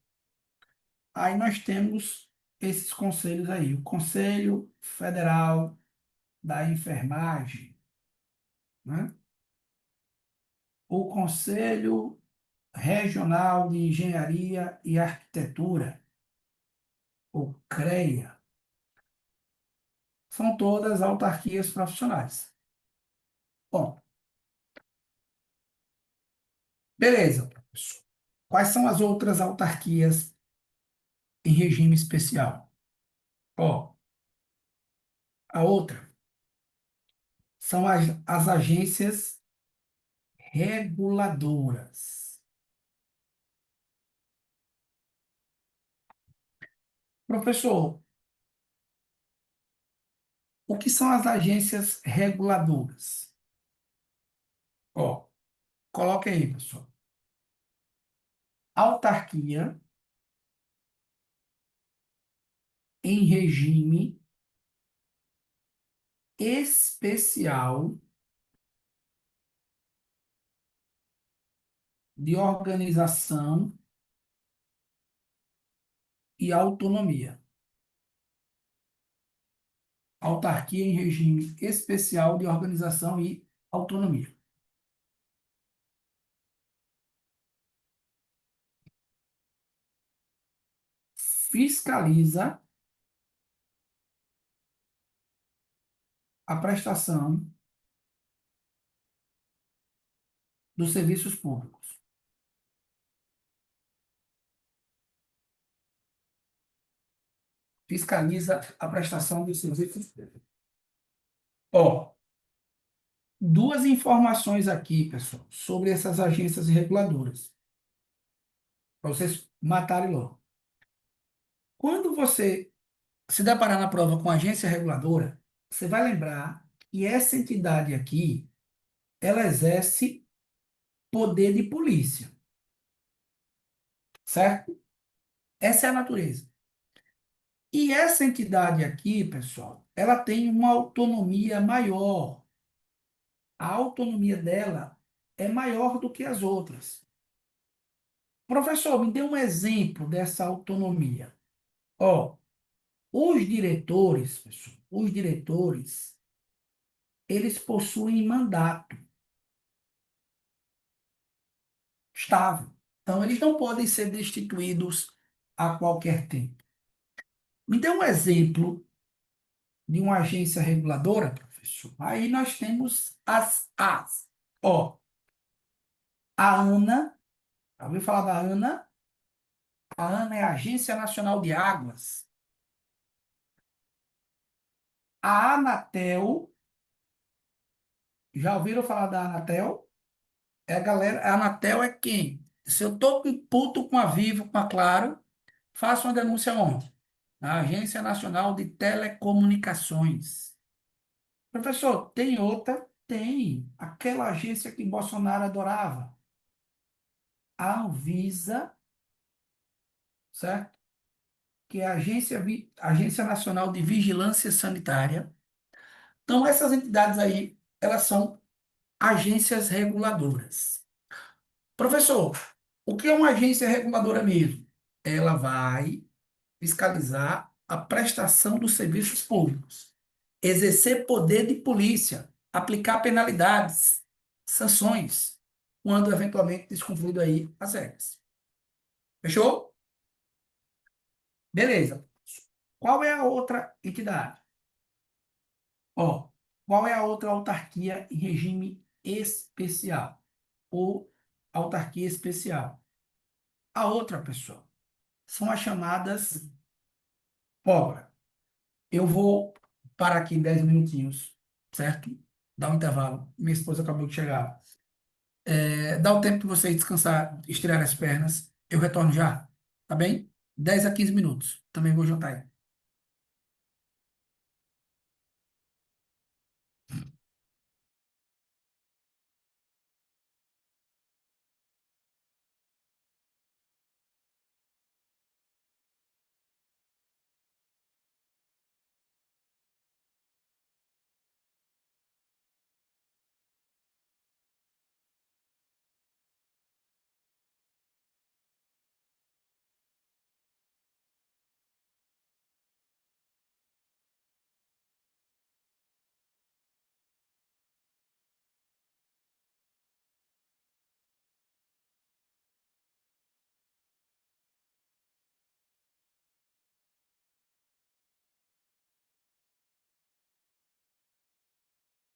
Aí nós temos esses conselhos aí, o Conselho Federal da Enfermagem, né? O Conselho Regional de Engenharia e Arquitetura, o CREA, são todas autarquias profissionais. Bom, beleza, professor. Quais são as outras autarquias em regime especial? Ó, a outra são as agências reguladoras. Professor, o que são as agências reguladoras? Ó, coloque aí, pessoal. Autarquia em regime especial de organização e autonomia. Autarquia em regime especial de organização e autonomia. Fiscaliza a prestação dos serviços públicos. Fiscaliza a prestação dos serviços públicos. Ó, duas informações aqui, pessoal, sobre essas agências reguladoras, para vocês matarem logo. Quando você se deparar na prova com agência reguladora, você vai lembrar que essa entidade aqui, ela exerce poder de polícia, certo? Essa é a natureza. E essa entidade aqui, pessoal, ela tem uma autonomia maior. A autonomia dela é maior do que as outras. Professor, me dê um exemplo dessa autonomia. Ó, os diretores, pessoal, os diretores, eles possuem mandato estável. Então, eles não podem ser destituídos a qualquer tempo. Me dê um exemplo de uma agência reguladora, professor. Aí nós temos as. Ó, a ANA, já ouviu falar da ANA? A ANA é a Agência Nacional de Águas. A Anatel, já ouviram falar da Anatel? É a galera, a Anatel é quem? Se eu tô com puto com a Vivo, com a Claro, faço uma denúncia onde? Na Agência Nacional de Telecomunicações. Professor, tem outra? Tem. Aquela agência que Bolsonaro adorava. A Anvisa, certo? que é a Agência Nacional de Vigilância Sanitária. Então, essas entidades aí, elas são agências reguladoras. Professor, o que é uma agência reguladora mesmo? Ela vai fiscalizar a prestação dos serviços públicos, exercer poder de polícia, aplicar penalidades, sanções, quando eventualmente descumprido aí as regras. Fechou? Beleza. Qual é a outra entidade? Ó, qual é a outra autarquia em regime especial? Ou autarquia especial? A outra, pessoal, são as chamadas obras. Eu vou parar aqui 10 minutinhos, certo? Dar um intervalo. Minha esposa acabou de chegar. Dá o tempo de vocês descansar, estirar as pernas. Eu retorno já, tá bem? 10 a 15 minutos. Também vou jantar aí.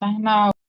Arnaldo,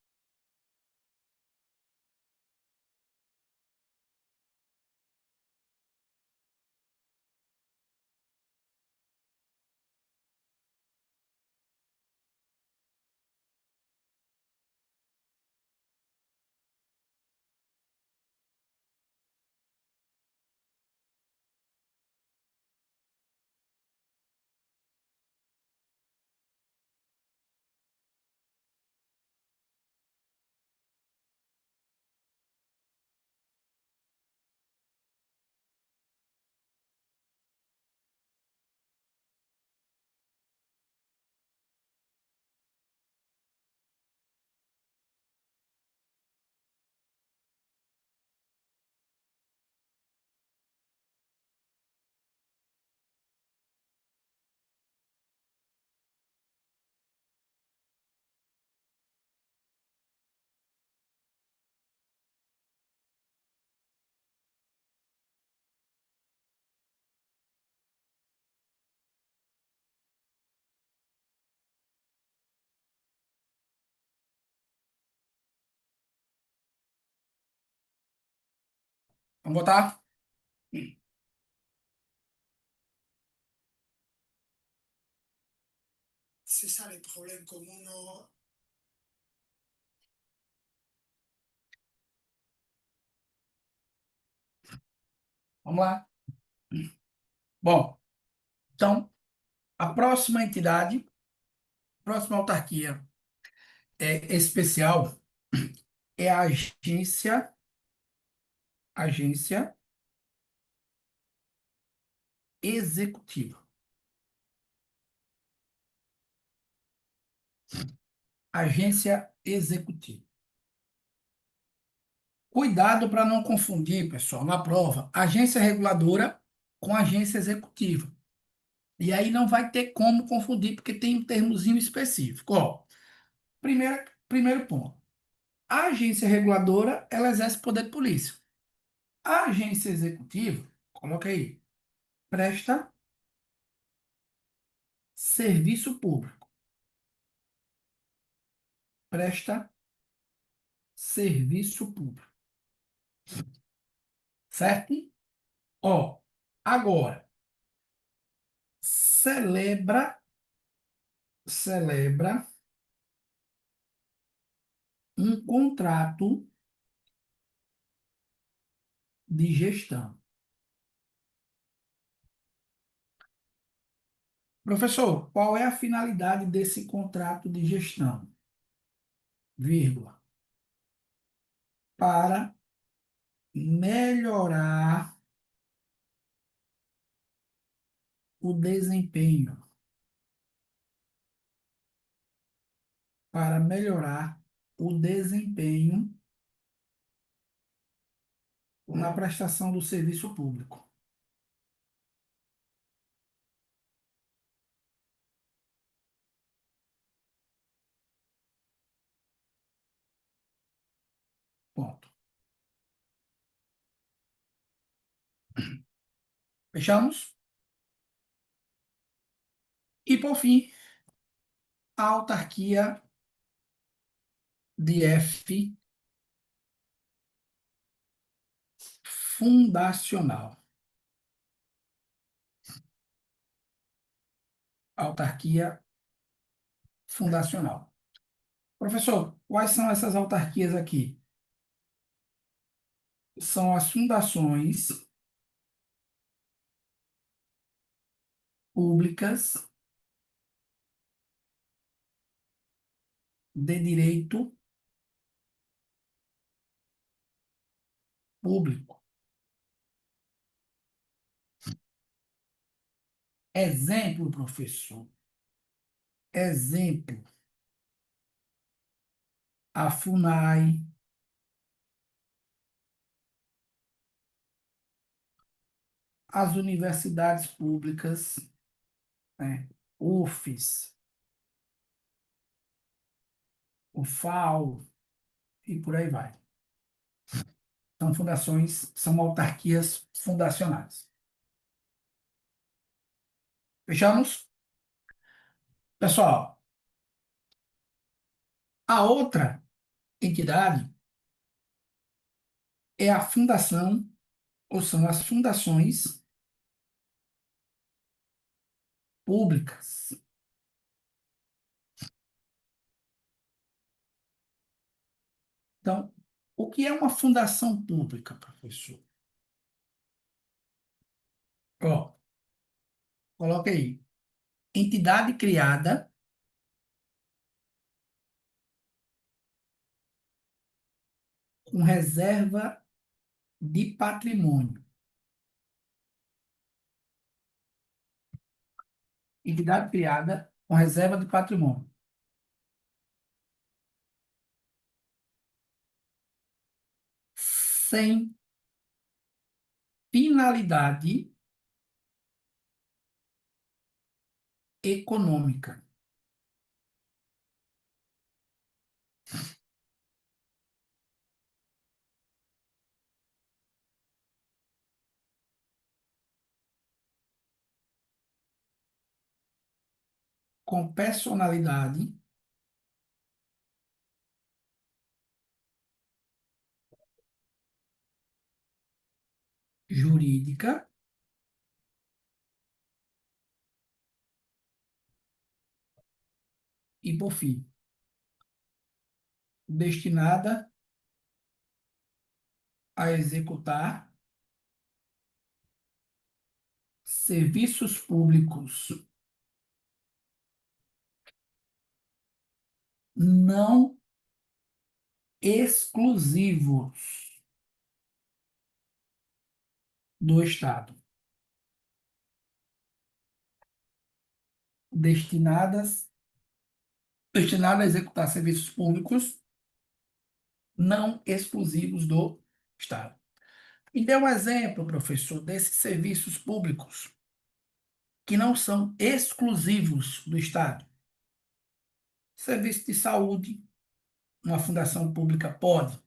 Vamos votar? C'est ça les problèmes communs no... Vamos lá. Bom, então, a próxima entidade, próxima autarquia especial é a agência executiva. Agência executiva. Cuidado para não confundir, pessoal, na prova, agência reguladora com agência executiva. E aí não vai ter como confundir, porque tem um termozinho específico. Ó, primeiro ponto. A agência reguladora, ela exerce poder de polícia. A agência executiva, coloca aí, presta serviço público. Presta serviço público. Certo? Ó, agora, celebra um contrato de gestão. Professor, qual é a finalidade desse contrato de gestão? Vírgula. Para melhorar o desempenho, para melhorar o desempenho na prestação do serviço público. Ponto. Fechamos? E, por fim, a autarquia de F fundacional. Autarquia fundacional. Professor, quais são essas autarquias aqui? São as fundações públicas de direito público. Exemplo, professor. Exemplo. A FUNAI, as universidades públicas, né? UFES, o FAO e por aí vai. São fundações, são autarquias fundacionais. Fechamos? Pessoal, a outra entidade é a fundação, ou são as fundações públicas. Então, o que é uma fundação pública, professor? Ó, coloca aí. Entidade criada com reserva de patrimônio. Entidade criada com reserva de patrimônio. Sem finalidade econômica. Com personalidade jurídica e, por fim, destinada a executar serviços públicos não exclusivos do Estado, destinadas destinada a executar serviços públicos não exclusivos do Estado. Me dê um exemplo, professor, desses serviços públicos que não são exclusivos do Estado. Serviço de saúde, uma fundação pública pode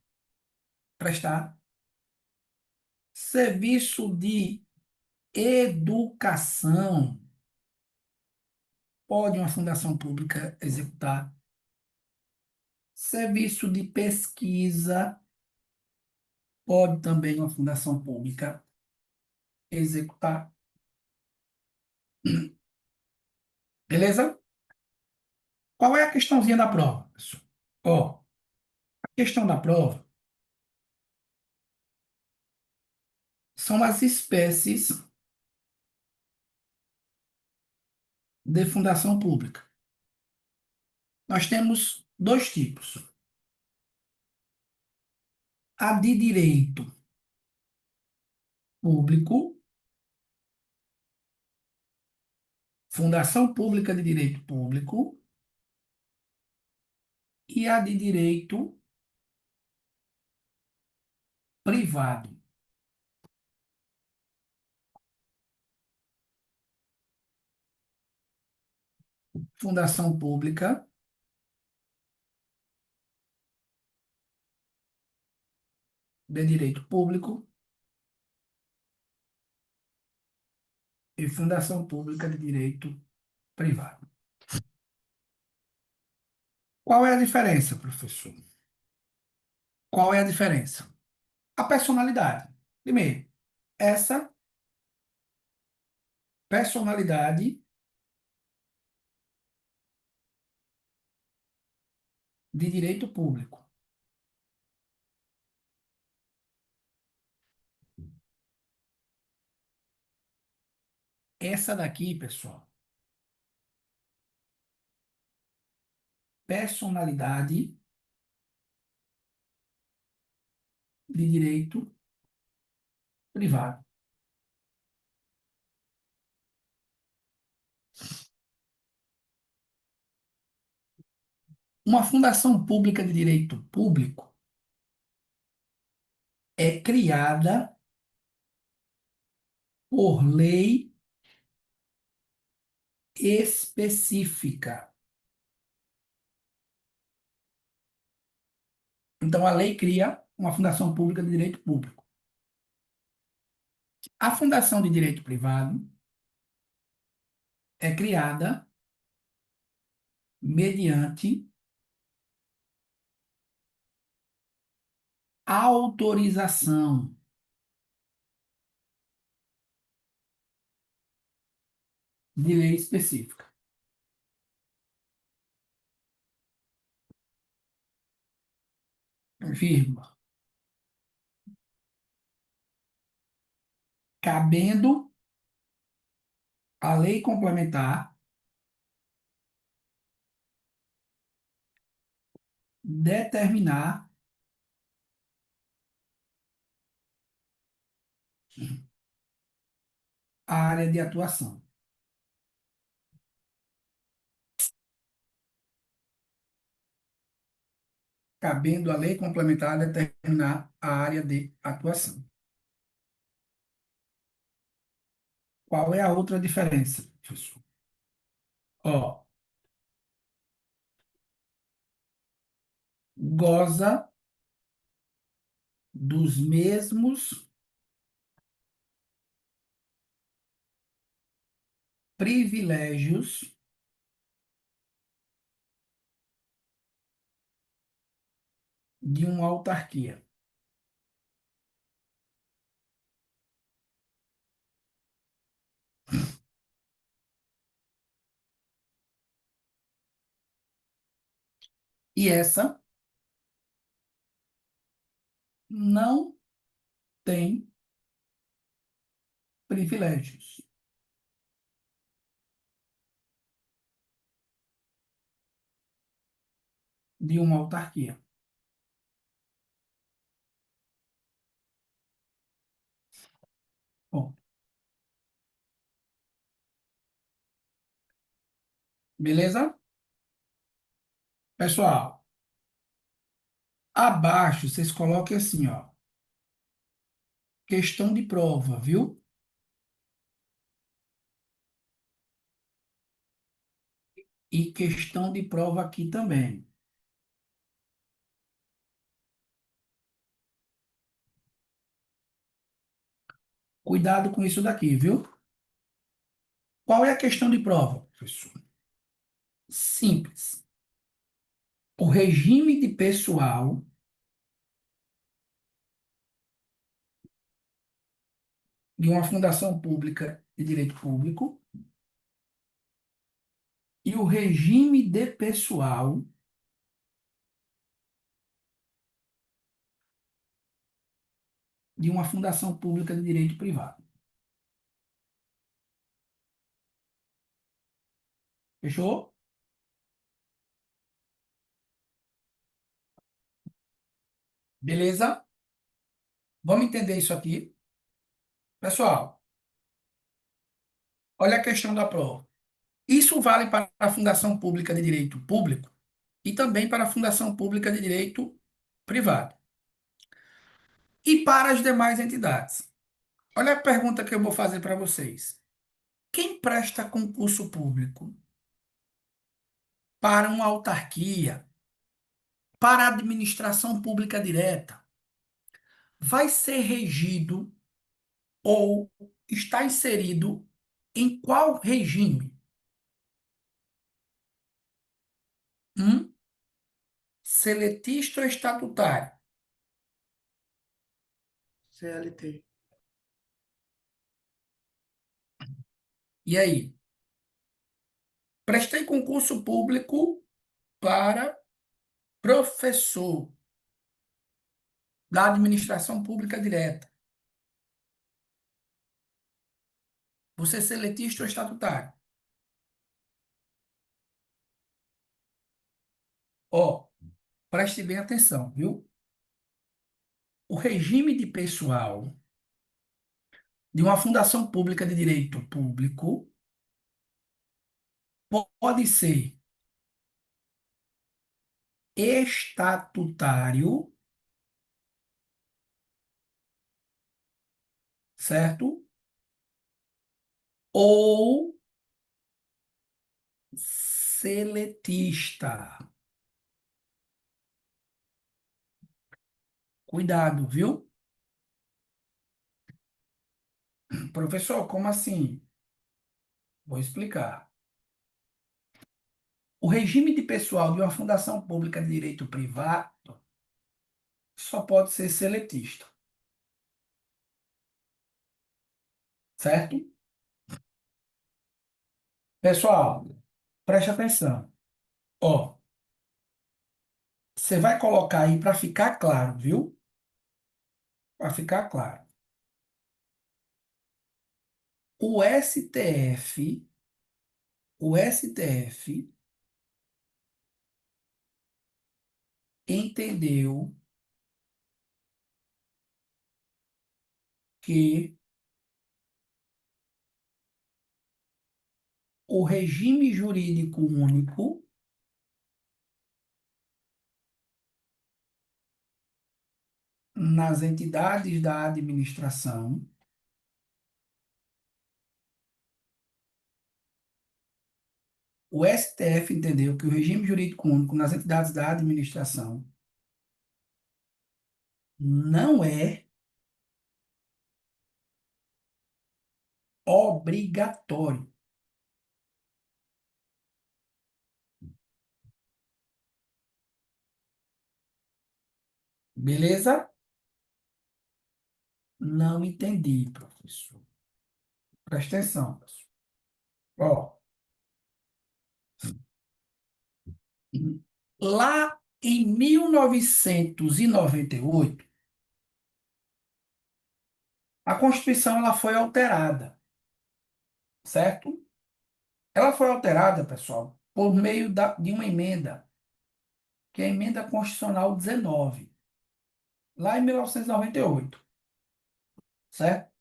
prestar. Serviço de educação, pode uma fundação pública executar. Serviço de pesquisa, pode também uma fundação pública executar. Beleza? Qual é a questãozinha da prova, pessoal? Ó, a questão da prova são as espécies de fundação pública. Nós temos dois tipos. A de direito público Fundação pública de direito público e a de direito privado. Fundação pública de direito público e fundação pública de direito privado. Qual é a diferença, professor? Qual é a diferença? A personalidade. Primeiro, essa personalidade de direito público. Essa daqui, pessoal, personalidade de direito privado. Uma fundação pública de direito público é criada por lei específica. Então, a lei cria uma fundação pública de direito público. A fundação de direito privado é criada mediante autorização de lei específica. Vírgula. Cabendo a lei complementar determinar a área de atuação. Cabendo a lei complementar determinar a área de atuação. Qual é a outra diferença, professor? Ó, goza dos mesmos privilégios de uma autarquia. E essa não tem privilégios de uma autarquia. Bom, beleza? Pessoal, abaixo vocês coloquem assim, ó, questão de prova, viu? E questão de prova aqui também. Cuidado com isso daqui, viu? Qual é a questão de prova, professor? Simples. O regime de pessoal de uma fundação pública de direito público e o regime de pessoal de uma fundação pública de direito privado. Fechou? Beleza? Vamos entender isso aqui? Pessoal, olha a questão da prova. Isso vale para a Fundação Pública de Direito Público e também para a Fundação Pública de Direito Privado e para as demais entidades. Olha a pergunta que eu vou fazer para vocês. Quem presta concurso público para uma autarquia, para a administração pública direta, vai ser regido ou está inserido em qual regime? Um, seletista ou estatutário? CLT. E aí? Prestei concurso público para professor da administração pública direta. Você é seletista ou estatutário? Ó, preste bem atenção, viu? O regime de pessoal de uma fundação pública de direito público pode ser estatutário, certo? Ou seletista. Cuidado, viu? Professor, como assim? Vou explicar. O regime de pessoal de uma fundação pública de direito privado só pode ser seletista, certo? Pessoal, preste atenção. Ó, você vai colocar aí para ficar claro, viu? Para ficar claro. O STF, o STF entendeu que o regime jurídico único nas entidades da administração, o STF entendeu que o regime jurídico único nas entidades da administração não é obrigatório. Beleza? Não entendi, professor. Presta atenção, pessoal. Ó, lá em 1998, a Constituição ela foi alterada, certo? Ela foi alterada, pessoal, por meio de uma emenda, que é a Emenda Constitucional 19, lá em 1998, certo?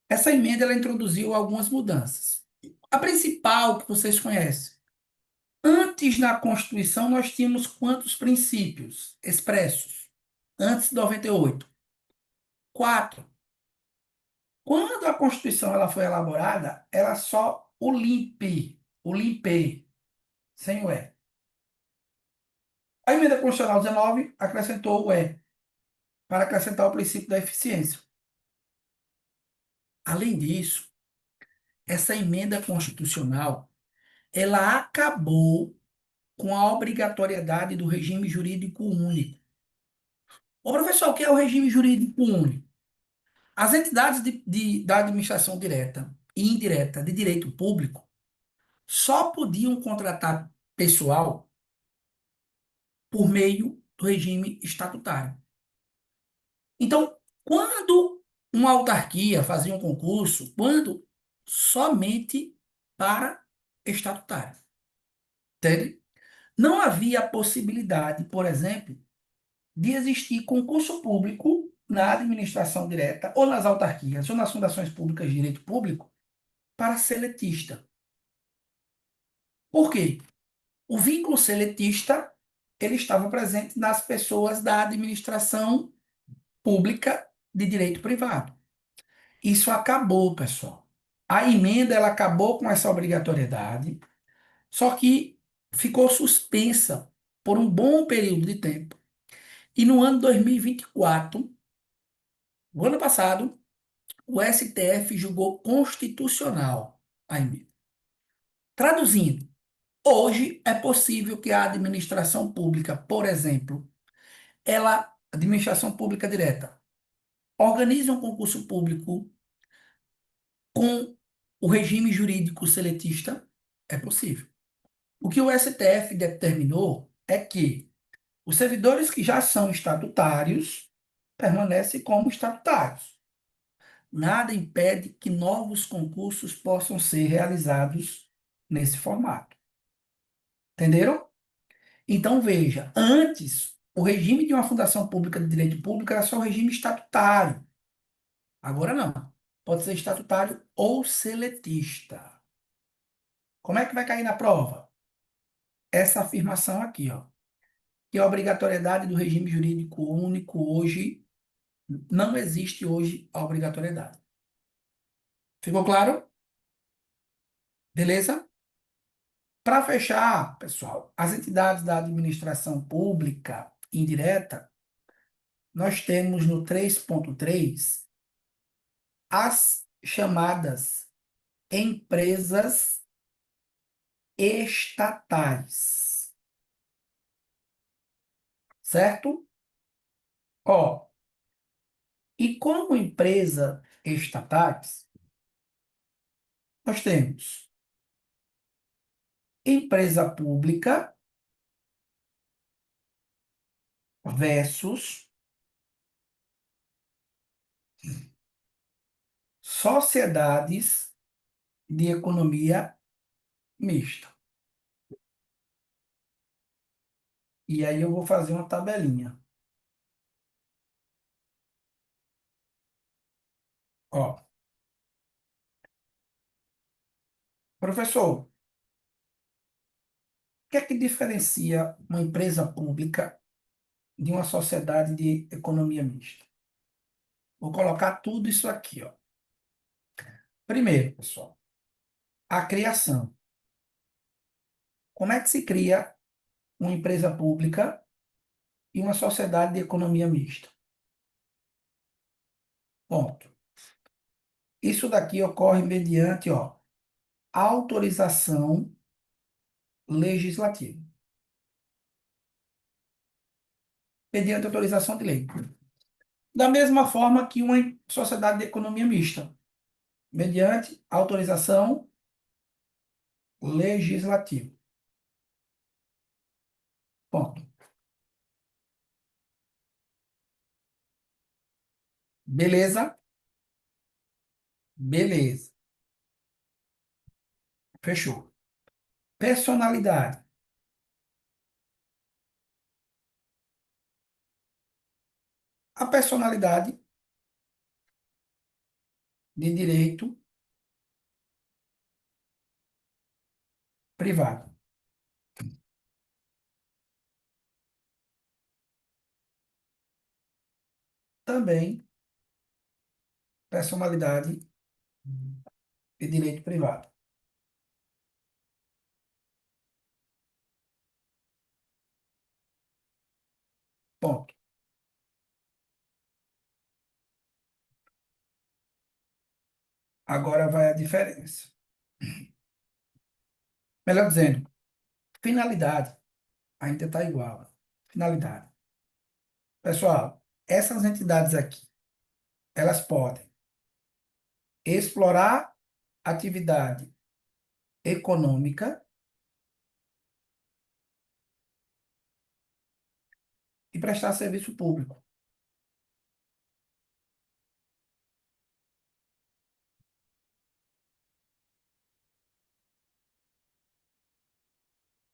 Essa emenda ela introduziu algumas mudanças. A principal que vocês conhecem. Antes na Constituição nós tínhamos quantos princípios expressos? Antes de 98? Quatro. Quando a Constituição ela foi elaborada, era só o limpe, sem o E. A emenda constitucional 19 acrescentou o E, para acrescentar o princípio da eficiência. Além disso, essa emenda constitucional, ela acabou com a obrigatoriedade do regime jurídico único. Ô, professor, o que é o regime jurídico único? As entidades da administração direta e indireta de direito público só podiam contratar pessoal por meio do regime estatutário. Então, quando uma autarquia fazia um concurso, quando somente para estatutário, entende? Não havia possibilidade, por exemplo, de existir concurso público na administração direta ou nas autarquias ou nas fundações públicas de direito público para seletista. Por quê? O vínculo seletista, ele estava presente nas pessoas da administração pública de direito privado. Isso acabou, pessoal. A emenda, ela acabou com essa obrigatoriedade, só que ficou suspensa por um bom período de tempo. E no ano 2024, o ano passado, o STF julgou constitucional a emenda. Traduzindo, hoje é possível que a administração pública, por exemplo, administração pública direta, organize um concurso público com o regime jurídico seletista, é possível. O que o STF determinou é que os servidores que já são estatutários permanecem como estatutários. Nada impede que novos concursos possam ser realizados nesse formato. Entenderam? Então, veja, antes, o regime de uma fundação pública de direito público era só o regime estatutário. Agora não. Pode ser estatutário ou seletista. Como é que vai cair na prova? Essa afirmação aqui, ó, que a obrigatoriedade do regime jurídico único hoje, não existe hoje a obrigatoriedade. Ficou claro? Beleza? Para fechar, pessoal, as entidades da administração pública indireta, nós temos no 3.3 as chamadas empresas estatais, certo? Ó, e como empresa estatais, nós temos empresa pública versus sociedades de economia mista. E aí eu vou fazer uma tabelinha. Ó, professor, o que é que diferencia uma empresa pública de uma sociedade de economia mista? Vou colocar tudo isso aqui, ó. Primeiro, pessoal, a criação. Como é que se cria uma empresa pública e uma sociedade de economia mista? Ponto. Isso daqui ocorre mediante, ó, autorização legislativa. Mediante autorização de lei. Da mesma forma que uma sociedade de economia mista, mediante autorização legislativa. Ponto. Beleza? Beleza. Fechou. Personalidade. A personalidade de direito privado. Também personalidade de direito privado. Ponto. Agora vai a diferença. Melhor dizendo, finalidade ainda está igual. Finalidade. Pessoal, essas entidades aqui, elas podem explorar atividade econômica e prestar serviço público.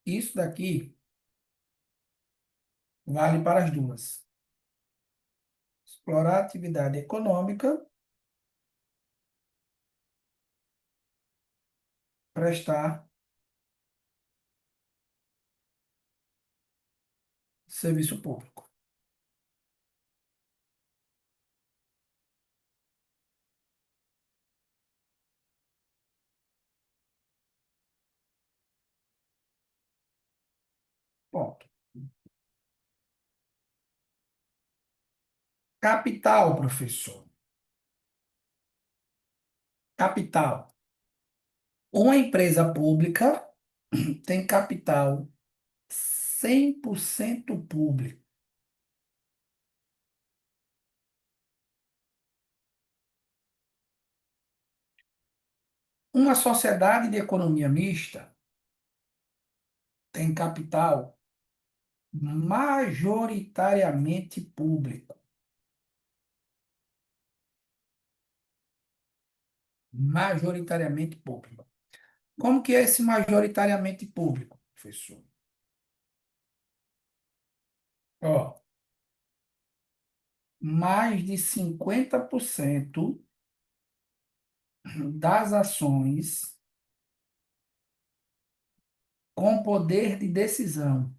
Isso daqui vale para as duas. Explorar atividade econômica, prestar Serviço público. Ponto. Capital, professor. Capital. Uma empresa pública tem capital 100% público. Uma sociedade de economia mista tem capital majoritariamente público. Majoritariamente público. Como que é esse majoritariamente público, professor? Ó, mais de 50% das ações com poder de decisão.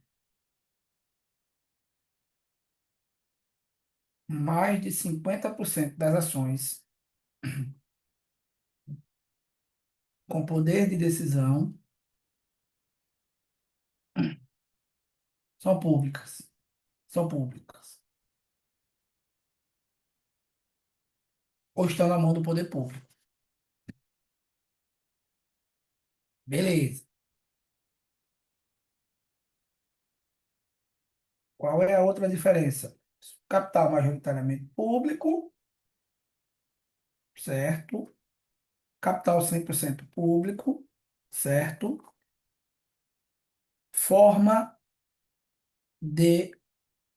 Mais de 50% das ações com poder de decisão são públicas. São públicas. Ou estão na mão do poder público. Beleza. Qual é a outra diferença? Capital majoritariamente público, certo? Capital 100% público, certo? Forma de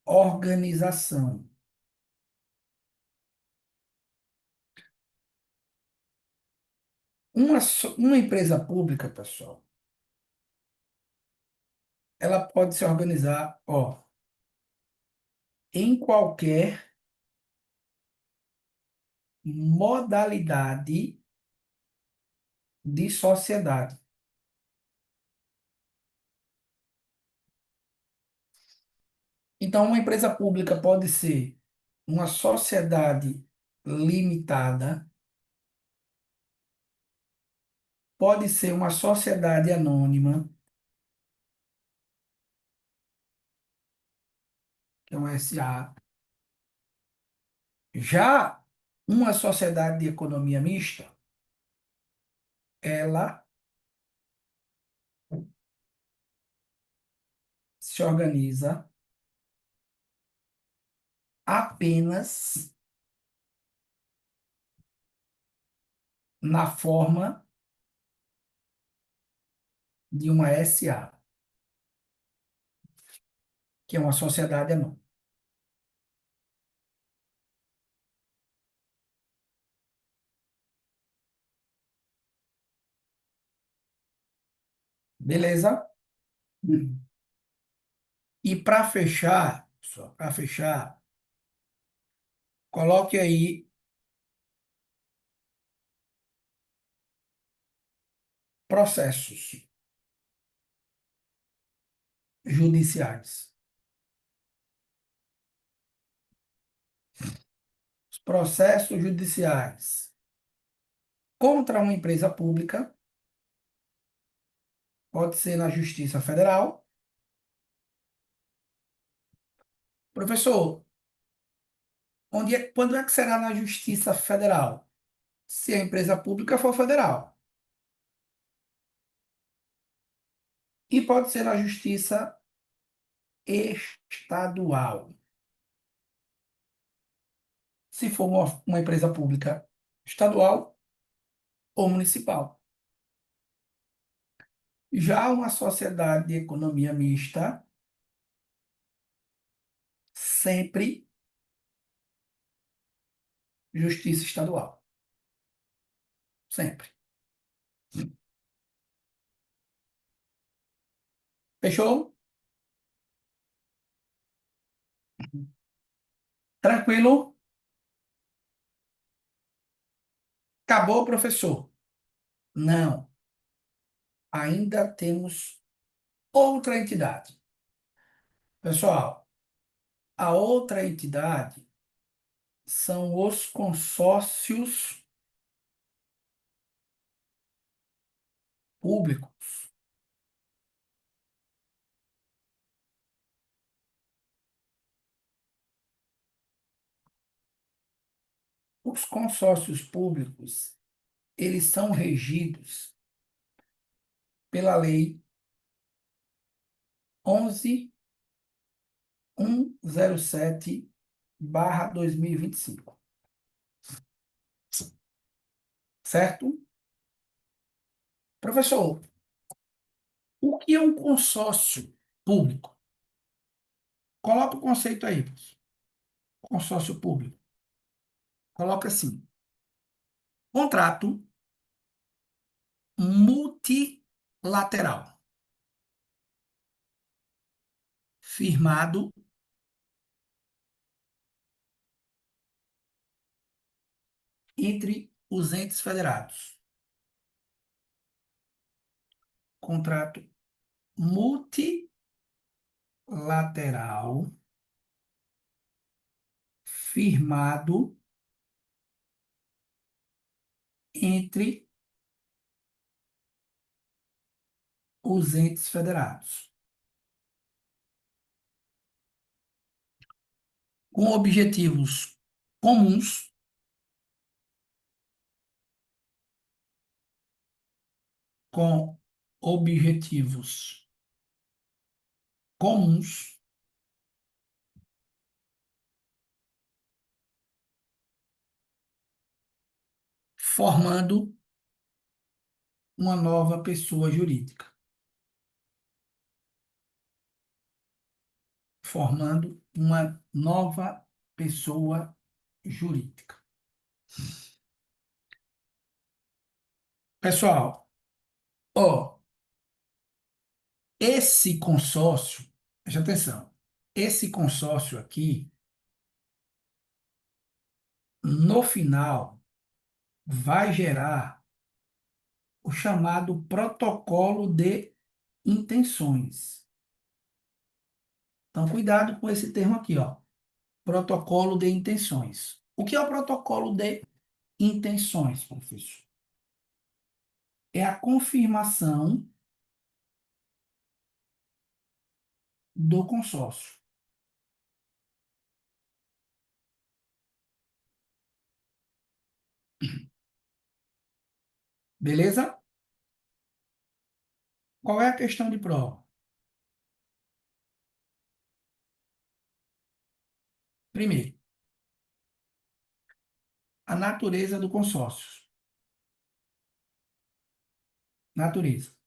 organização. Uma empresa pública, pessoal, ela pode se organizar, ó, em qualquer modalidade de sociedade. Então, uma empresa pública pode ser uma sociedade limitada, pode ser uma sociedade anônima, que é uma SA. Já uma sociedade de economia mista, ela se organiza apenas na forma de uma SA, que é uma sociedade anônima. Beleza? E para fechar, coloque aí processos judiciais. Os processos judiciais contra uma empresa pública pode ser na Justiça Federal. Professor, quando é que será na Justiça Federal? Se a empresa pública for federal. E pode ser na Justiça Estadual. Se for uma empresa pública estadual ou municipal. Já uma sociedade de economia mista, sempre Justiça Estadual. Sempre. Fechou? Tranquilo? Acabou, professor? Não. Ainda temos outra entidade. Pessoal, A outra entidade são os consórcios públicos. Os consórcios públicos, eles são regidos pela Lei 11.107/2025, certo? Professor, o que é um consórcio público? Coloca o conceito aí, professor. Consórcio público. Coloca assim: contrato multilateral, firmado entre os entes federados. Contrato multilateral firmado entre os entes federados, com objetivos comuns, com objetivos comuns, formando uma nova pessoa jurídica. Formando uma nova pessoa jurídica. Pessoal, ó, esse consórcio, preste atenção, esse consórcio aqui, no final, vai gerar o chamado protocolo de intenções. Então, cuidado com esse termo aqui, ó. Protocolo de intenções. O que é o protocolo de intenções, professor? É a confirmação do consórcio. Beleza? Qual é a questão de prova? Primeiro, a natureza do consórcio. Natureza.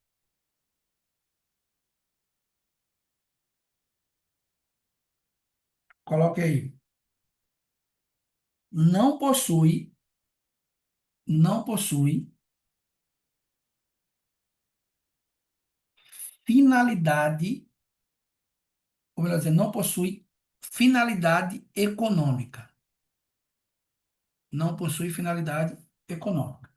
Coloque aí. Não possui, não possui finalidade, ou melhor dizer, não possui finalidade econômica. Não possui finalidade econômica.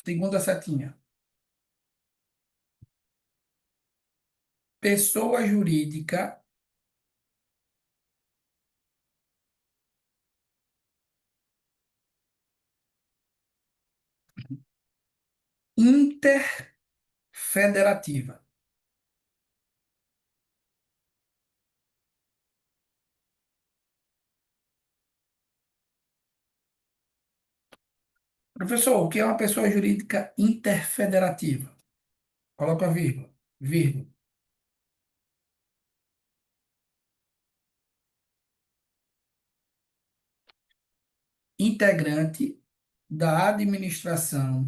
Segunda setinha. Pessoa jurídica interfederativa. Professor, o que é uma pessoa jurídica interfederativa? Coloca vírgula. Vírgula. Integrante da administração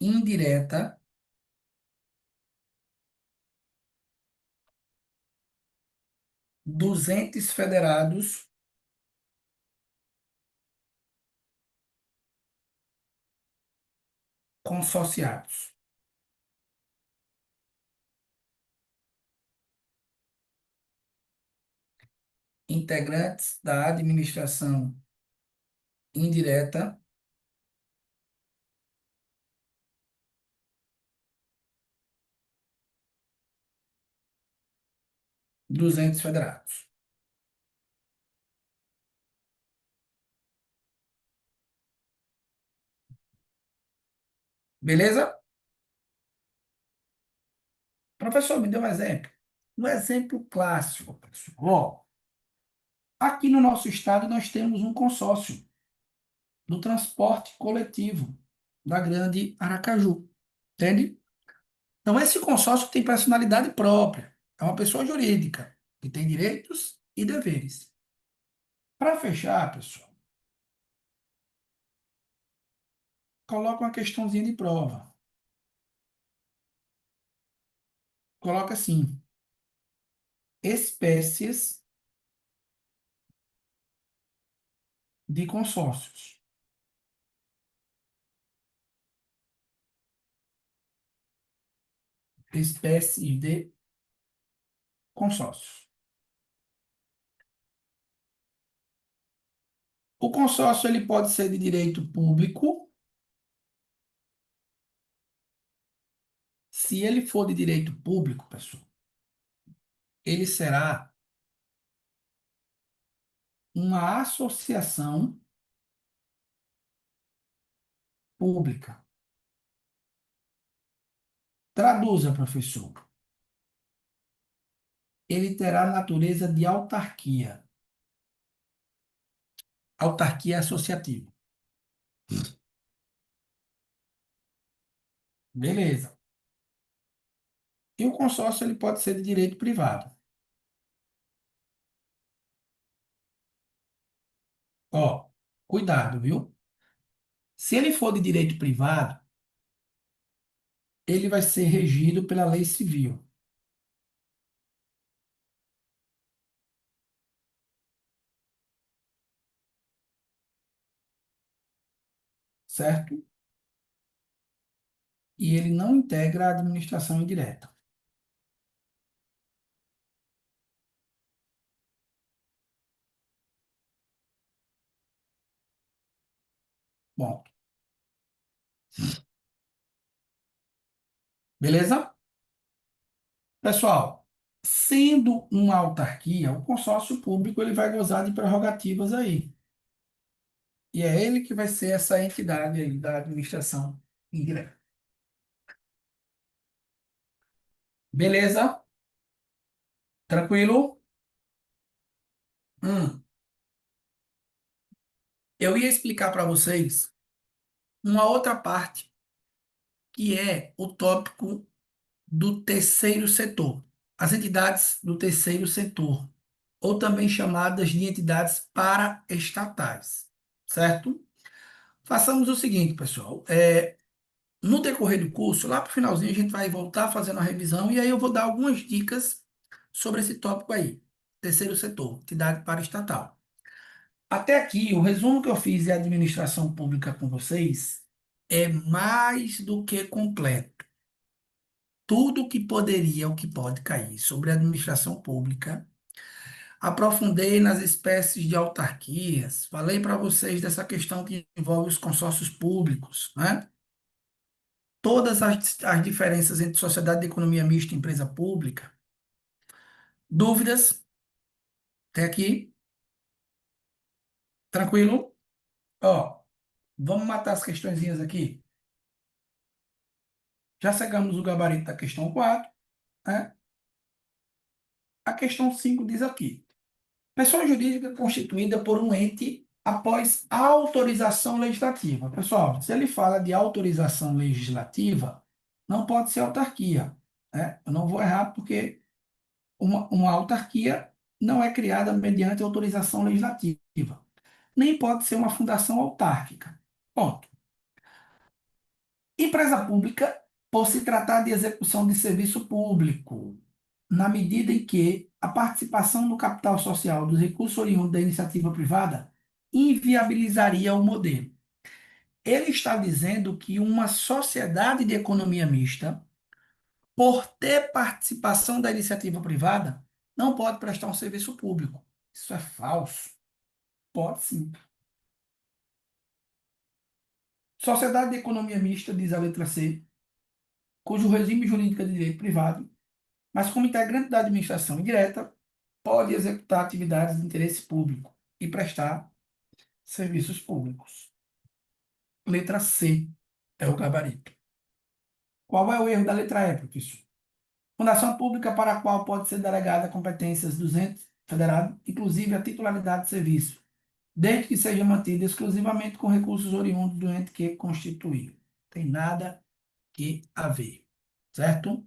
indireta dos entes federados consorciados. Integrantes da administração indireta, 200 federados. Beleza? Professor, me dê um exemplo. Um exemplo clássico, pessoal. Ó, aqui no nosso estado nós temos um consórcio do transporte coletivo da Grande Aracaju. Entende? Então, esse consórcio tem personalidade própria. É uma pessoa jurídica que tem direitos e deveres. Para fechar, pessoal, coloca uma questãozinha de prova. Coloca assim: espécies de consórcios. Espécies de consórcios. O consórcio ele pode ser de direito público. Se ele for de direito público, pessoal, ele será uma associação pública. Traduza, professor. Ele terá natureza de autarquia. Autarquia associativa. Beleza. E o consórcio ele pode ser de direito privado. Ó, cuidado, viu? Se ele for de direito privado, ele vai ser regido pela lei civil, certo? E ele não integra a administração indireta. Bom, beleza? Pessoal, sendo uma autarquia, o consórcio público ele vai gozar de prerrogativas aí. E é ele que vai ser essa entidade aí da administração indireta. Beleza? Tranquilo? Hum. Eu ia explicar para vocês uma outra parte, que é o tópico do terceiro setor. As entidades do terceiro setor, ou também chamadas de entidades paraestatais, certo? Façamos o seguinte, pessoal. No decorrer do curso, lá para o finalzinho, a gente vai voltar fazendo a revisão e aí eu vou dar algumas dicas sobre esse tópico aí. Terceiro setor, entidade paraestatal. Até aqui, o resumo que eu fiz de administração pública com vocês é mais do que completo. Tudo o que poderia, o que pode cair sobre a administração pública. Aprofundei nas espécies de autarquias. Falei para vocês dessa questão que envolve os consórcios públicos, né? Todas as diferenças entre sociedade de economia mista e empresa pública. Dúvidas? Até aqui? Tranquilo? Ó, vamos matar as questõezinhas aqui. Já chegamos o gabarito da questão 4, né? A questão 5 diz aqui: pessoa jurídica constituída por um ente após autorização legislativa. Pessoal, se ele fala de autorização legislativa, não pode ser autarquia, né? Eu não vou errar porque uma autarquia não é criada mediante autorização legislativa. Nem pode ser uma fundação autárquica. Ponto. Empresa pública, por se tratar de execução de serviço público, na medida em que a participação no capital social dos recursos oriundos da iniciativa privada inviabilizaria o modelo. Ele está dizendo que uma sociedade de economia mista, por ter participação da iniciativa privada, não pode prestar um serviço público. Isso é falso. Pode sim. Sociedade de economia mista, diz a letra C, cujo regime jurídico é de direito privado, mas como integrante da administração indireta, pode executar atividades de interesse público e prestar serviços públicos. Letra C é o gabarito. Qual é o erro da letra E, professor? Fundação pública para a qual pode ser delegada competências dos entes federados, inclusive a titularidade de serviço, desde que seja mantida exclusivamente com recursos oriundos do ente que constituiu. Tem nada que a ver, certo?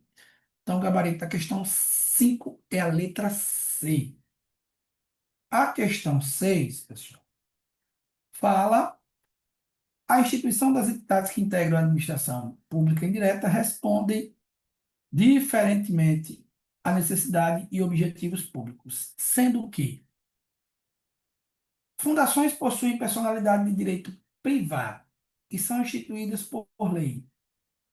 Então, o gabarito da questão 5 é a letra C. A questão 6, pessoal, fala a instituição das entidades que integram a administração pública indireta responde diferentemente à necessidade e objetivos públicos, sendo que fundações possuem personalidade de direito privado e são instituídas por lei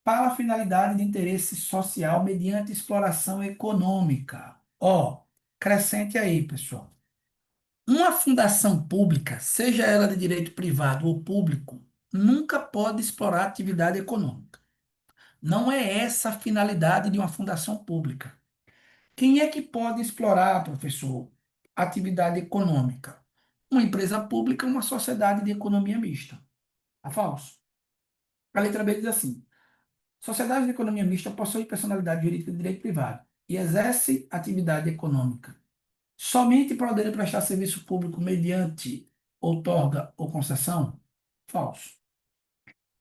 para a finalidade de interesse social mediante exploração econômica. Ó, crescente aí, pessoal. Uma fundação pública, seja ela de direito privado ou público, nunca pode explorar atividade econômica. Não é essa a finalidade de uma fundação pública. Quem é que pode explorar, professor, atividade econômica? Uma empresa pública, uma sociedade de economia mista. Tá falso? A letra B diz assim: sociedade de economia mista possui personalidade jurídica de direito privado e exerce atividade econômica somente para poder prestar serviço público mediante outorga ou concessão? Falso.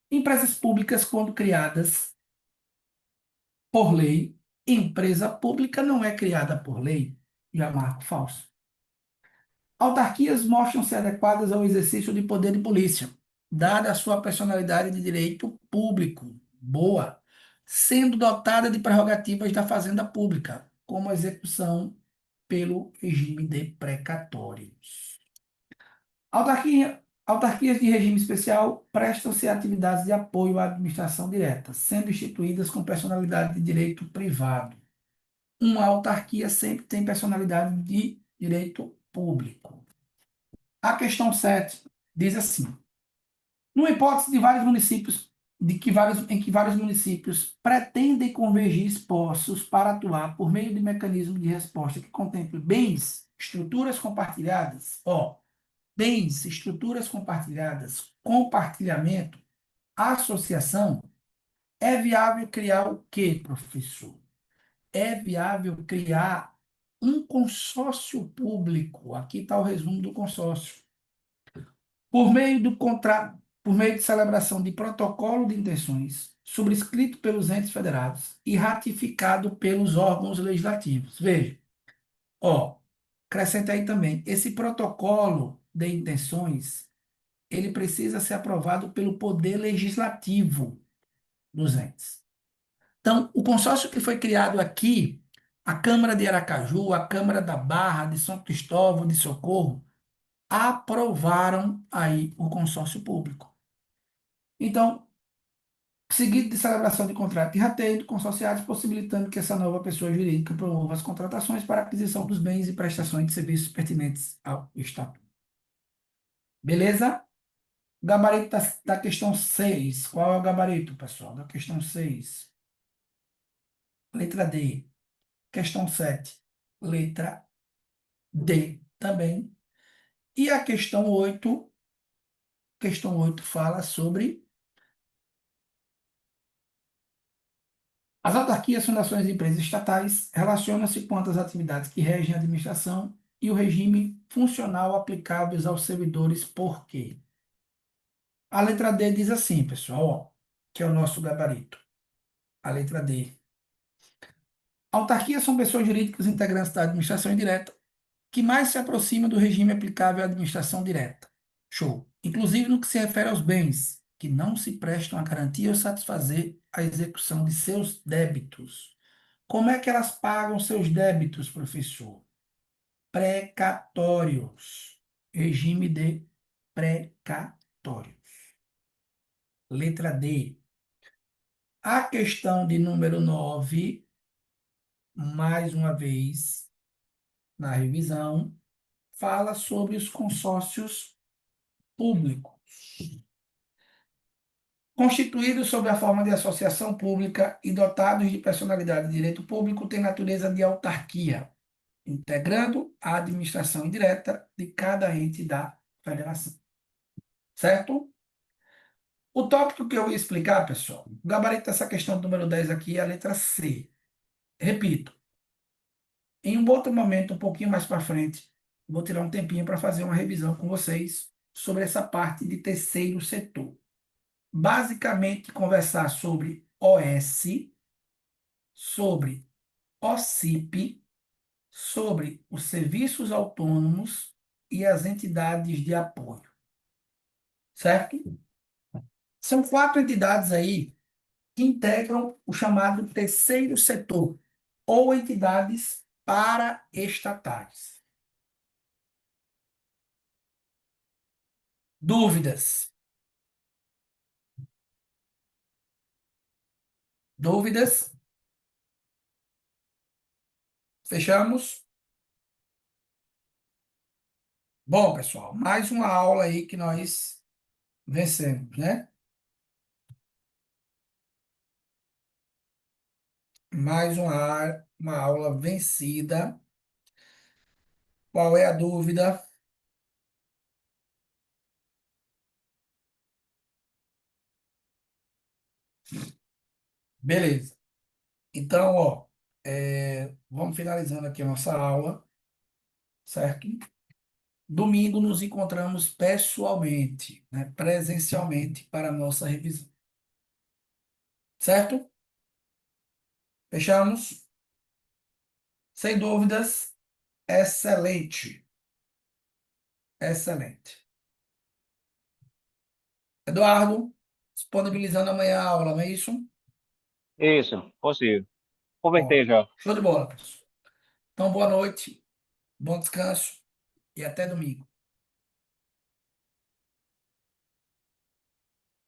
Empresas públicas, quando criadas por lei, empresa pública não é criada por lei. Já marco falso. Autarquias mostram-se adequadas ao exercício de poder de polícia, dada a sua personalidade de direito público, boa, sendo dotada de prerrogativas da fazenda pública, como a execução pelo regime de precatórios. Autarquias de regime especial prestam-se a atividades de apoio à administração direta, sendo instituídas com personalidade de direito privado. Uma autarquia sempre tem personalidade de direito público. A questão 7 diz assim: numa hipótese de vários municípios, em que vários municípios pretendem convergir esforços para atuar por meio de mecanismo de resposta que contemple bens, estruturas compartilhadas, bens, estruturas compartilhadas, compartilhamento, associação, é viável criar o quê, professor? É viável criar um consórcio público. Aqui está o resumo do consórcio. Por meio do contrato, por meio de celebração de protocolo de intenções, subscrito pelos entes federados e ratificado pelos órgãos legislativos. Veja, ó, acrescenta aí também, esse protocolo de intenções, ele precisa ser aprovado pelo poder legislativo dos entes. Então, o consórcio que foi criado aqui, a Câmara de Aracaju, a Câmara da Barra, de São Cristóvão, de Socorro, aprovaram aí o consórcio público. Então, seguido de celebração de contrato de rateio de consorciados, possibilitando que essa nova pessoa jurídica promova as contratações para aquisição dos bens e prestações de serviços pertinentes ao Estado. Beleza? Gabarito da questão 6. Qual é o gabarito, pessoal? Da questão 6. Letra D. Questão 7. Letra D também. E a questão 8 fala sobre as autarquias, fundações e empresas estatais relacionam-se quanto às atividades que regem a administração e o regime funcional aplicáveis aos servidores, por quê? A letra D diz assim, pessoal, ó, que é o nosso gabarito. A letra D. Autarquias são pessoas jurídicas integrantes da administração indireta que mais se aproxima do regime aplicável à administração direta. Show. Inclusive no que se refere aos bens, que não se prestam a garantir ou satisfazer a execução de seus débitos. Como é que elas pagam seus débitos, professor? Precatórios. Regime de precatórios. Letra D. A questão de número 9, mais uma vez, na revisão, fala sobre os consórcios públicos. Constituídos sob a forma de associação pública e dotados de personalidade de direito público, têm natureza de autarquia, integrando a administração indireta de cada ente da federação. Certo? O tópico que eu ia explicar, pessoal, o gabarito dessa questão número 10 aqui é a letra C. Repito, em um outro momento, um pouquinho mais para frente, vou tirar um tempinho para fazer uma revisão com vocês sobre essa parte de terceiro setor. Basicamente, conversar sobre OS, sobre OCIP, sobre os serviços autônomos e as entidades de apoio. Certo? São quatro entidades aí que integram o chamado terceiro setor, ou entidades paraestatais. Dúvidas? Dúvidas? Fechamos? Bom, pessoal, mais uma aula aí que nós vencemos, né? Mais uma aula vencida. Qual é a dúvida? Beleza. Então, ó, vamos finalizando aqui a nossa aula, certo? Domingo nos encontramos pessoalmente, né, presencialmente para a nossa revisão. Certo? Fechamos? Sem dúvidas, excelente. Excelente. Eduardo, disponibilizando amanhã a aula, não é isso? Isso, possível. Convertei Ótimo. já. Show de bola, pessoal. Então, boa noite, bom descanso e até domingo.